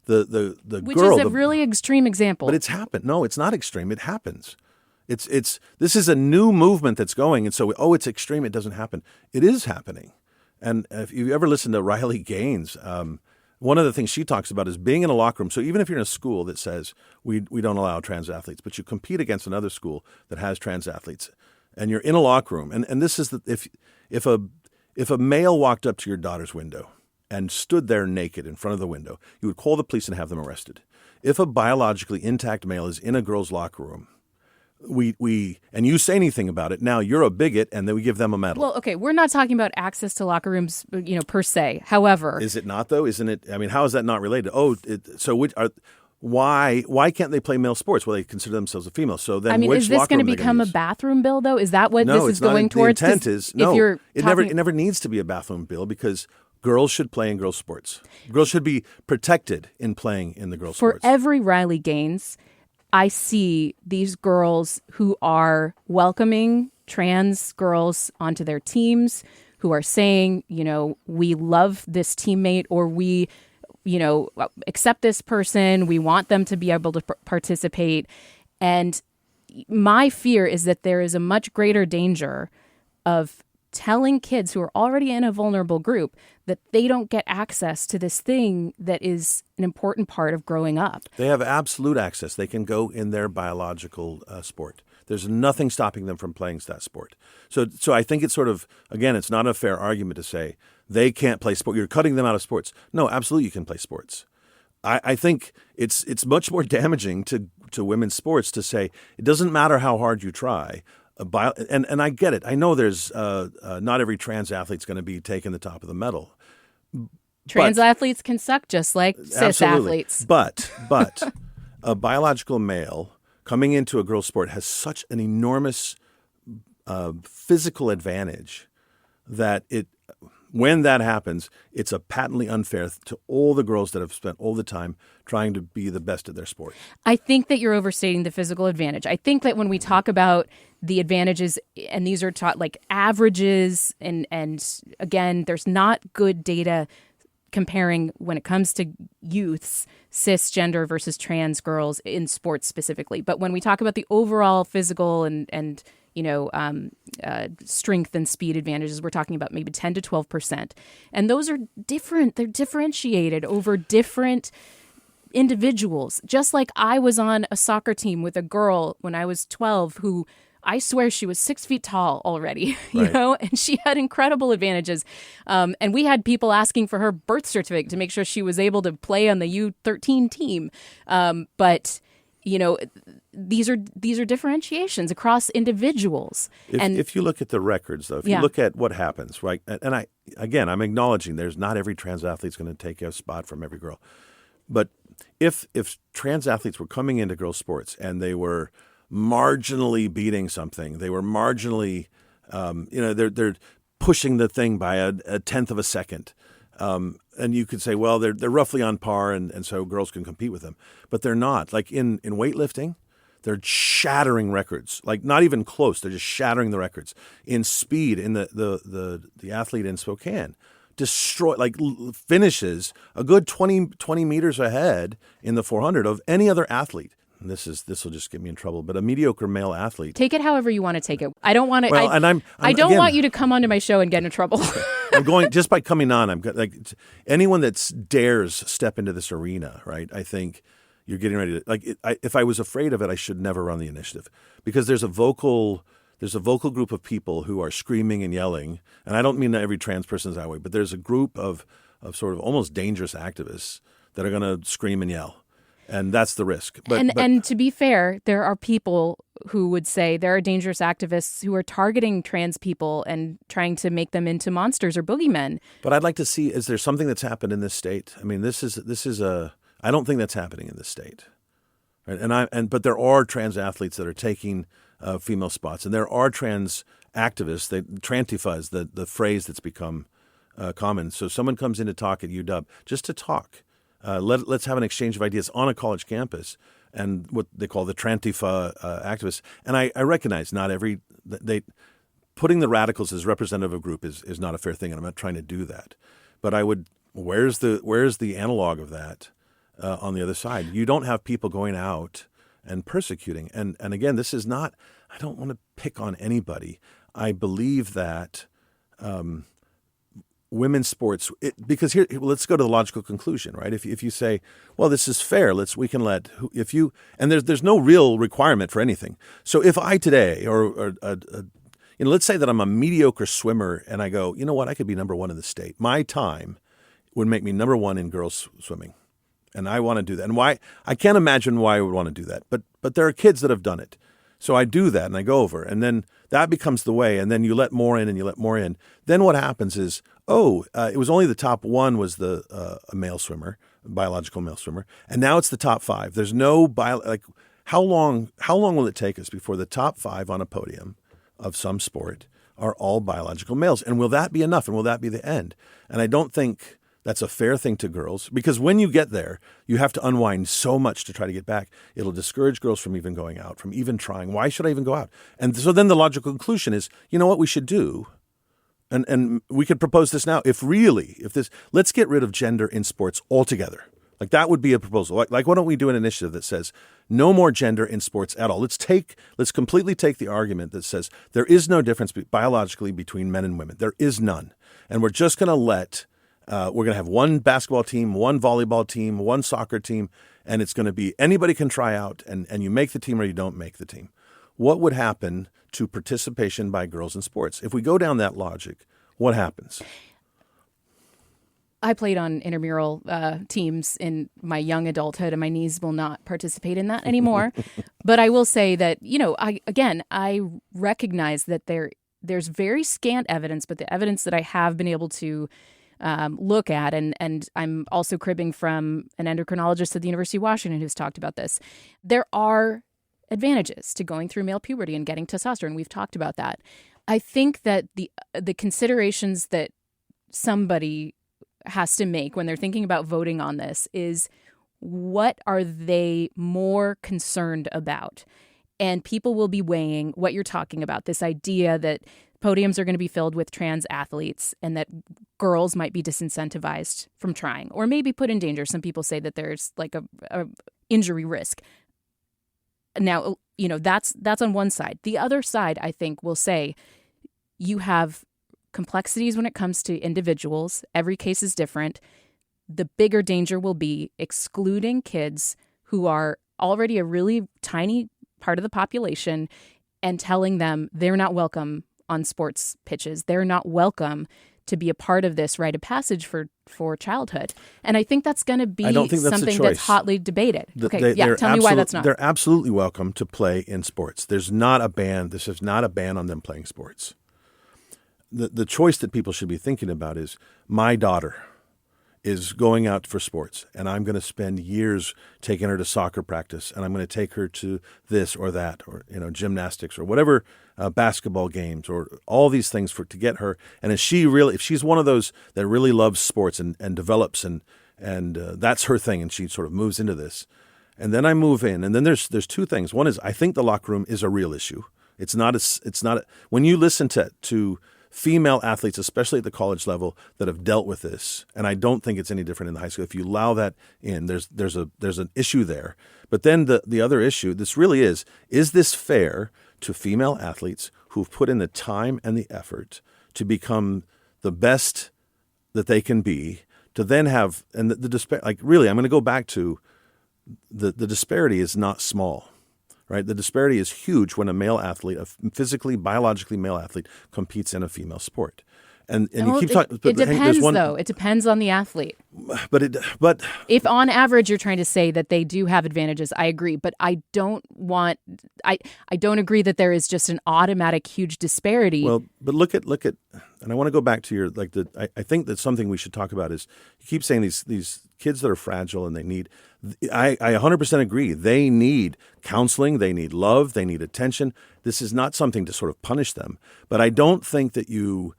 B: the
A: which
B: girl,
A: is a really extreme example.
B: But it's happened. No, it's not extreme. It happens. This is a new movement that's going, and so it's extreme. It doesn't happen. It is happening, And if you ever listen to Riley Gaines, one of the things she talks about is being in a locker room. So even if you're in a school that says we don't allow trans athletes, but you compete against another school that has trans athletes, and you're in a locker room, and this is if a male walked up to your daughter's window and stood there naked in front of the window, you would call the police and have them arrested. If a biologically intact male is in a girl's locker room, and you say anything about it, now you're a bigot, and then we give them a medal.
A: Well, okay, we're not talking about access to locker rooms, per se. However,
B: is it not though? Isn't it? I mean, how is that not related? Why can't they play male sports? Well, they consider themselves a female. So then,
A: is this going to become a bathroom bill though? Is that what this is going towards?
B: The intent is no. It never needs to be a bathroom bill because girls should play in girls' sports. Girls should be protected in playing in the girls' sports.
A: For every Riley Gaines, I see these girls who are welcoming trans girls onto their teams, who are saying, we love this teammate, or we, accept this person. We want them to be able to participate. And my fear is that there is a much greater danger of telling kids who are already in a vulnerable group that they don't get access to this thing that is an important part of growing up.
B: They have absolute access. They can go in their biological sport. There's nothing stopping them from playing that sport. So I think it's sort of, again, it's not a fair argument to say they can't play sport. You're cutting them out of sports. No, absolutely you can play sports. I think it's much more damaging to women's sports to say it doesn't matter how hard you try. And I get it. I know there's not every trans athlete's going to be taking the top of the medal.
A: Trans athletes can suck just like cis athletes.
B: But a biological male coming into a girl's sport has such an enormous physical advantage that when that happens, it's a patently unfair to all the girls that have spent all the time trying to be the best at their sport.
A: I think that you're overstating the physical advantage. I think that when we talk about the advantages, and these are taught like averages, and again, there's not good data comparing when it comes to youths, cisgender versus trans girls in sports specifically. But when we talk about the overall physical and strength and speed advantages, we're talking about maybe 10 to 12%. And those are different. They're differentiated over different individuals. Just like I was on a soccer team with a girl when I was 12 who I swear she was 6 feet tall already, and she had incredible advantages. And we had people asking for her birth certificate to make sure she was able to play on the U13 team. But these are differentiations across individuals.
B: If you look at the records, though, if you look at what happens, right? And I'm acknowledging there's not every trans athlete's going to take a spot from every girl. But if trans athletes were coming into girls' sports and they were marginally beating something, they were marginally, they're pushing the thing by a tenth of a second. And you could say, well, they're roughly on par, and so girls can compete with them. But they're not. Like in weightlifting, they're shattering records. Like not even close. They're just shattering the records. In speed, in the athlete in Spokane, finishes a good 20 meters ahead in the 400 of any other athlete. And this will just get me in trouble, but a mediocre male athlete.
A: Take it however you want to take it. I don't want to. Well, I don't want you to come onto my show and get in trouble.
B: I'm going just by coming on. I'm like anyone that dares step into this arena, right? I think you're getting ready to if I was afraid of it, I should never run the initiative because there's a vocal group of people who are screaming and yelling, and I don't mean that every trans person is that way, but there's a group of sort of almost dangerous activists that are going to scream and yell. And that's the risk.
A: And to be fair, there are people who would say there are dangerous activists who are targeting trans people and trying to make them into monsters or boogeymen.
B: But I'd like to see, is there something that's happened in this state? I mean, I don't think that's happening in this state. Right? But there are trans athletes that are taking female spots, and there are trans activists. Trantifa is the phrase that's become common. So someone comes in to talk at UW just to talk. Let's have an exchange of ideas on a college campus, and what they call the Trantifa activists. And I recognize not every putting the radicals as representative of a group is not a fair thing, and I'm not trying to do that. But where's the analog of that on the other side? You don't have people going out and persecuting. And again, this is not. I don't want to pick on anybody. I believe that women's sports, because here, let's go to the logical conclusion, right? If you say, well, this is fair, we can let, if you, and there's no real requirement for anything. So if I today, let's say that I'm a mediocre swimmer and I go, you know what, I could be number one in the state. My time would make me number one in girls swimming. And I want to do that. And why? I can't imagine why I would want to do that. But there are kids that have done it. So I do that and I go over, and then that becomes the way. And then you let more in and you let more in. Then what happens is, it was only the top one was a male swimmer, a biological male swimmer, and now it's the top five. There's no how long will it take us before the top five on a podium of some sport are all biological males? And will that be enough? And will that be the end? And I don't think that's a fair thing to girls, because when you get there, you have to unwind so much to try to get back. It'll discourage girls from even going out, from even trying. Why should I even go out? And so then the logical conclusion is, you know what we should do? And we could propose this now. Let's get rid of gender in sports altogether. Like that would be a proposal. Like why don't we do an initiative that says no more gender in sports at all? Let's completely take the argument that says there is no difference biologically between men and women. There is none. And we're just going to we're going to have one basketball team, one volleyball team, one soccer team, and it's going to be anybody can try out, and you make the team or you don't make the team. What would happen to participation by girls in sports? If we go down that logic, what happens?
A: I played on intramural teams in my young adulthood, and my knees will not participate in that anymore. But I will say that, I recognize that there's very scant evidence, but the evidence that I have been able to look at, and I'm also cribbing from an endocrinologist at the University of Washington who's talked about this. There are advantages to going through male puberty and getting testosterone. We've talked about that. I think that the considerations that somebody has to make when they're thinking about voting on this is, what are they more concerned about? And people will be weighing what you're talking about, this idea that podiums are going to be filled with trans athletes and that girls might be disincentivized from trying or maybe put in danger. Some people say that there's like a injury risk. Now, that's on one side. The other side, I think, will say you have complexities when it comes to individuals. Every case is different. The bigger danger will be excluding kids who are already a really tiny part of the population and telling them they're not welcome on sports pitches. They're not welcome to be a part of this rite of passage for childhood. And I think that's going to be something that's hotly debated. Tell me why that's not.
B: They're absolutely welcome to play in sports. There's not a ban. This is not a ban on them playing sports. The choice that people should be thinking about is, my daughter is going out for sports, and I'm going to spend years taking her to soccer practice, and I'm going to take her to this or that, or gymnastics or whatever, basketball games, or all these things to get her. And if she's one of those that really loves sports and develops and that's her thing, and she sort of moves into this, and then I move in, and then there's two things. One is, I think the locker room is a real issue. It's not when you listen to female athletes, especially at the college level, that have dealt with this, and I don't think it's any different in the high school. If you allow that in, there's an issue there. But then the other issue, this really is this fair to female athletes who've put in the time and the effort to become the best that they can be, to then have, and really, I'm going to go back to the disparity is not small. Right? The disparity is huge when a male athlete, a physically, biologically male athlete, competes in a female sport. And you keep talking.
A: It depends, though. It depends on the athlete.
B: But
A: if on average you're trying to say that they do have advantages, I agree. But I don't agree that there is just an automatic huge disparity.
B: Well, but look at, and I want to go back to your I think that something we should talk about is, you keep saying these kids that are fragile and they need. I 100% agree. They need counseling. They need love. They need attention. This is not something to sort of punish them. But I don't think that you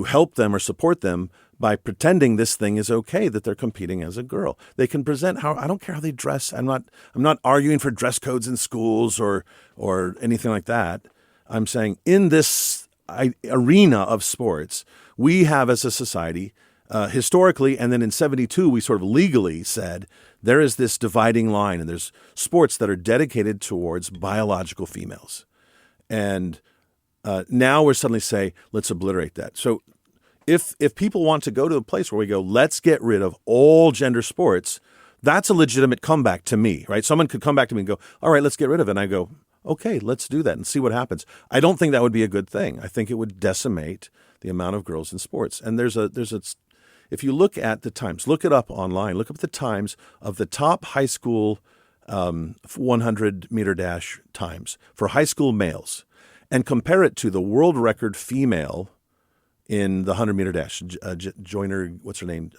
B: help them or support them by pretending this thing is okay, that they're competing as a girl. They can present I don't care how they dress. I'm not arguing for dress codes in schools or anything like that. I'm saying in this arena of sports, we have as a society, historically, and then in 1972, we sort of legally said there is this dividing line, and there's sports that are dedicated towards biological females. And now we're suddenly say, let's obliterate that. So if people want to go to a place where we go, let's get rid of all gender sports, that's a legitimate comeback to me, right? Someone could come back to me and go, all right, let's get rid of it. And I go, okay, let's do that and see what happens. I don't think that would be a good thing. I think it would decimate the amount of girls in sports. And if you look at the times, look it up online, look up the times of the top high school 100-meter dash times for high school males and compare it to the world record female in the 100-meter dash. Joyner, what's her name?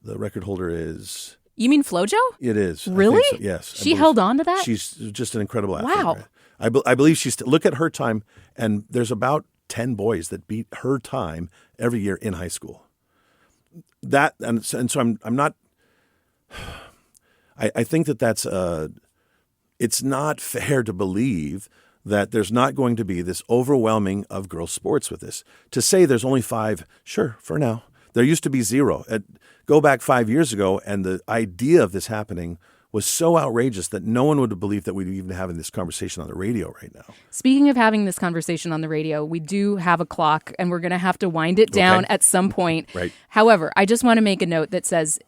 B: The record holder is...
A: You mean FloJo?
B: It is.
A: Really?
B: So. Yes.
A: She held on to that?
B: She's just an incredible athlete.
A: Wow.
B: Right? I believe look at her time, and there's about 10 boys that beat her time every year in high school. That and so I'm not... I think that's it's not fair to believe that there's not going to be this overwhelming of girls' sports with this. To say there's only 5, sure, for now. There used to be 0. Go back 5 years ago, and the idea of this happening was so outrageous that no one would have believed that we'd even having this conversation on the radio right now.
A: Speaking of having this conversation on the radio, we do have a clock, and we're going to have to wind it down at some point.
B: Right.
A: However, I just want to make a note that says...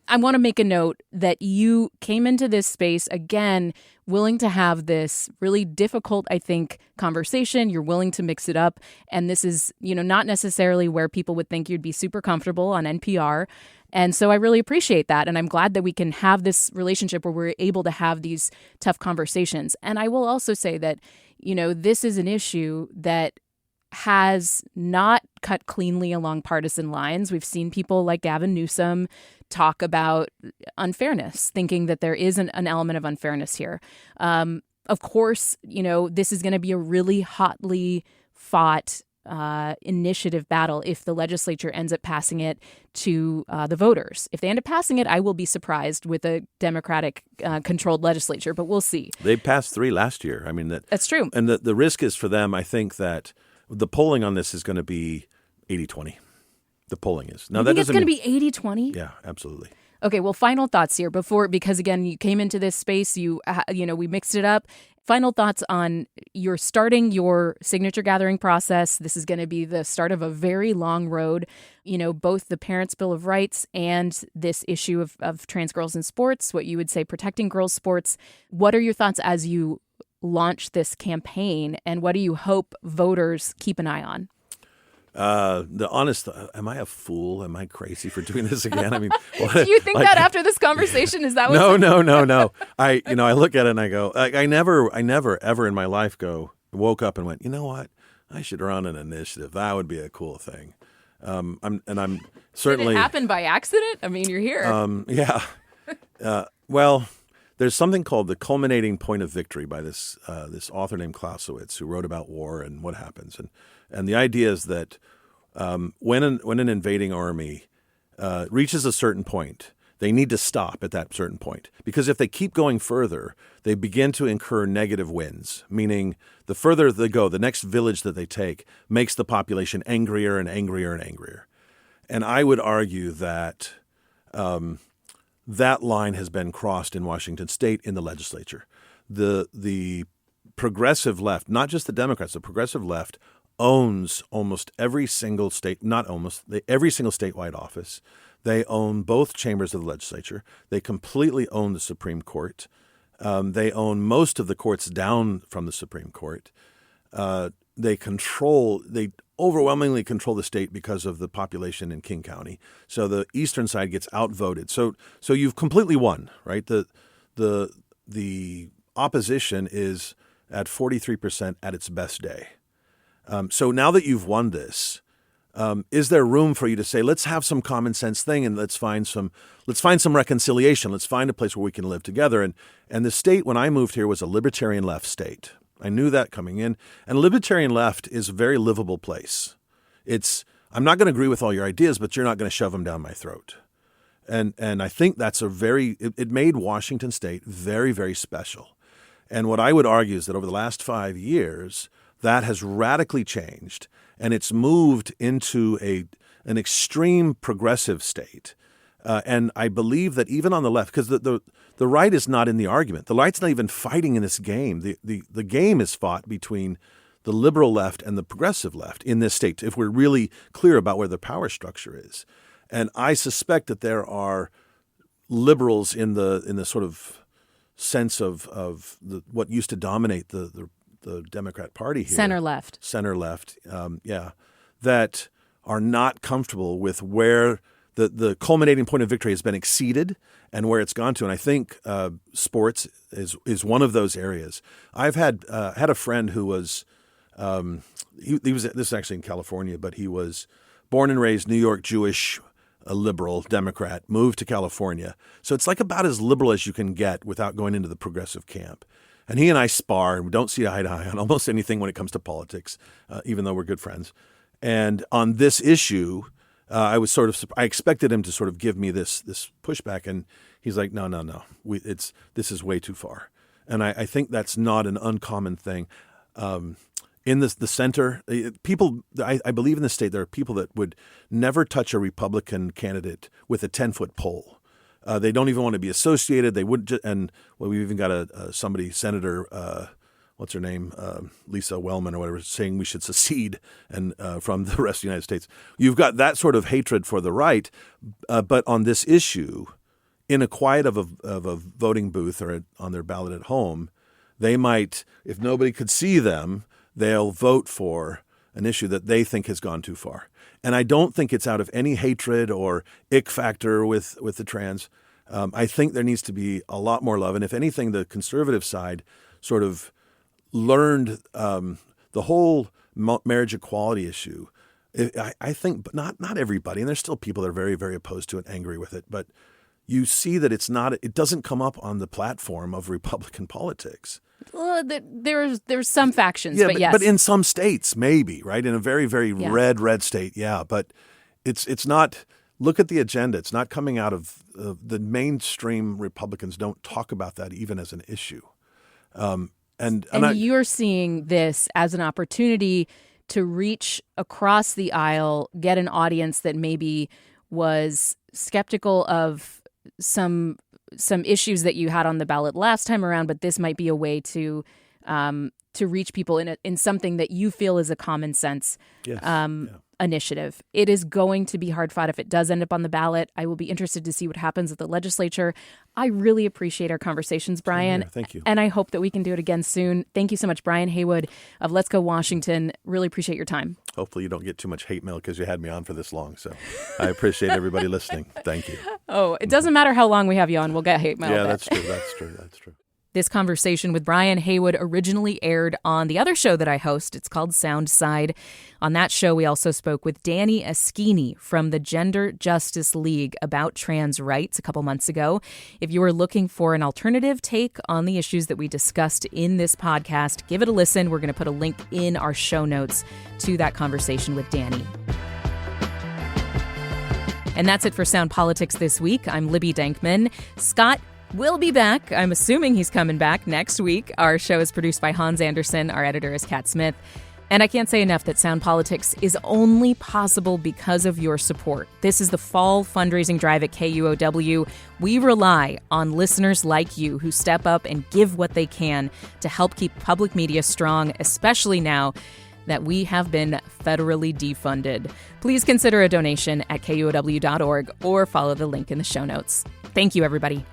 A: I want to make a note that you came into this space, again, willing to have this really difficult, I think, conversation. You're willing to mix it up. And this is, not necessarily where people would think you'd be super comfortable on NPR. And so I really appreciate that. And I'm glad that we can have this relationship where we're able to have these tough conversations. And I will also say that, this is an issue that has not cut cleanly along partisan lines. We've seen people like Gavin Newsom talk about unfairness, thinking that there is an element of unfairness here. Of course, this is going to be a really hotly fought initiative battle if the legislature ends up passing it to the voters. If they end up passing it, I will be surprised with a Democratic-controlled legislature, but we'll see.
B: They passed 3 last year. I mean,
A: that's true.
B: And the risk is for them, I think, that the polling on this is going to be 80-20. The polling is.
A: Now, you think it's going to be 80-20?
B: Yeah, absolutely.
A: Okay, well, final thoughts here because again, you came into this space, we mixed it up. Final thoughts on you're starting your signature gathering process. This is going to be the start of a very long road. Both the Parents' Bill of Rights and this issue of trans girls in sports, what you would say protecting girls' sports. What are your thoughts as you launch this campaign, and what do you hope voters keep an eye on?
B: Am I a fool? Am I crazy for doing this again? I mean,
A: do you think that after this conversation, is that what?
B: No. I look at it and I go, I never ever in my life woke up and went, you know what? I should run an initiative. That would be a cool thing. I'm certainly.
A: Did it happen by accident? I mean, you're here.
B: Yeah. Well, there's something called the culminating point of victory by this author named Clausewitz, who wrote about war and what happens. And the idea is that when an invading army reaches a certain point, they need to stop at that certain point. Because if they keep going further, they begin to incur negative winds, meaning the further they go, the next village that they take makes the population angrier and angrier and angrier. And I would argue that that line has been crossed in Washington State in the legislature. The progressive left, not just the Democrats, the progressive left owns almost every single state, every single statewide office. They own both chambers of the legislature. They completely own the Supreme Court. They own most of the courts down from the Supreme Court. They overwhelmingly control the state because of the population in King County. So the eastern side gets outvoted. So you've completely won, right? The opposition is at 43% at its best day. So now that you've won this, is there room for you to say, let's have some common sense thing and let's find some reconciliation. Let's find a place where we can live together. And the state, when I moved here, was a libertarian left state. I knew that coming in. And libertarian left is a very livable place. I'm not going to agree with all your ideas, but you're not going to shove them down my throat. And I think that's it made Washington State very, very special. And what I would argue is that over the last 5 years, that has radically changed, and it's moved into an extreme progressive state. And I believe that even on the left, because the right is not in the argument. The right's not even fighting in this game. The game is fought between the liberal left and the progressive left in this state, if we're really clear about where the power structure is. And I suspect that there are liberals in the sort of sense of what used to dominate the Democrat Party here.
A: Center left,
B: that are not comfortable with where the culminating point of victory has been exceeded and where it's gone to. And I think sports is one of those areas. I've had a friend who was he was, this is actually in California, but he was born and raised New York Jewish, a liberal Democrat, moved to California. So it's like about as liberal as you can get without going into the progressive camp. And he and I spar and we don't see eye to eye on almost anything when it comes to politics, even though we're good friends. And on this issue, I expected him to sort of give me this pushback, and he's like, no, this is way too far. And I think that's not an uncommon thing. In the center, people, I believe in the state, there are people that would never touch a Republican candidate with a 10-foot pole. They don't even want to be associated. They wouldn't, we've even got Senator, what's her name, Lisa Wellman or whatever, saying we should secede from the rest of the United States. You've got that sort of hatred for the right, but on this issue, in a quiet of a voting booth or on their ballot at home, they might, if nobody could see them, they'll vote for an issue that they think has gone too far. And I don't think it's out of any hatred or ick factor with the trans. I think there needs to be a lot more love. And if anything, the conservative side sort of learned the whole marriage equality issue. I think, but not everybody, and there's still people that are very, very opposed to it, angry with it, but you see that it doesn't come up on the platform of Republican politics.
A: Well, there's some factions, but yes.
B: But in some states, maybe, right? In a very, very red state, yeah. But it's not, look at the agenda. It's not coming out of the mainstream Republicans don't talk about that even as an issue. And
A: you're seeing this as an opportunity to reach across the aisle, get an audience that maybe was skeptical of some issues that you had on the ballot last time around, but this might be a way to reach people in something that you feel is a common sense initiative. It is going to be hard fought if it does end up on the ballot. I will be interested to see what happens at the legislature. I really appreciate our conversations, Brian.
B: Thank you.
A: And I hope that we can do it again soon. Thank you so much, Brian Heywood of Let's Go Washington. Really appreciate your time.
B: Hopefully you don't get too much hate mail because you had me on for this long. So I appreciate everybody listening. Thank you.
A: Oh, it doesn't matter how long we have you on. We'll get hate mail.
B: Yeah, that's true.
A: This conversation with Brian Heywood originally aired on the other show that I host. It's called Sound Side. On that show, we also spoke with Danny Askini from the Gender Justice League about trans rights a couple months ago. If you are looking for an alternative take on the issues that we discussed in this podcast, give it a listen. We're going to put a link in our show notes to that conversation with Danny. And that's it for Sound Politics this week. I'm Libby Denkmann. Scott will be back. I'm assuming he's coming back next week. Our show is produced by Hans Anderson. Our editor is Kat Smith. And I can't say enough that Sound Politics is only possible because of your support. This is the fall fundraising drive at KUOW. We rely on listeners like you who step up and give what they can to help keep public media strong, especially now that we have been federally defunded. Please consider a donation at KUOW.org or follow the link in the show notes. Thank you, everybody.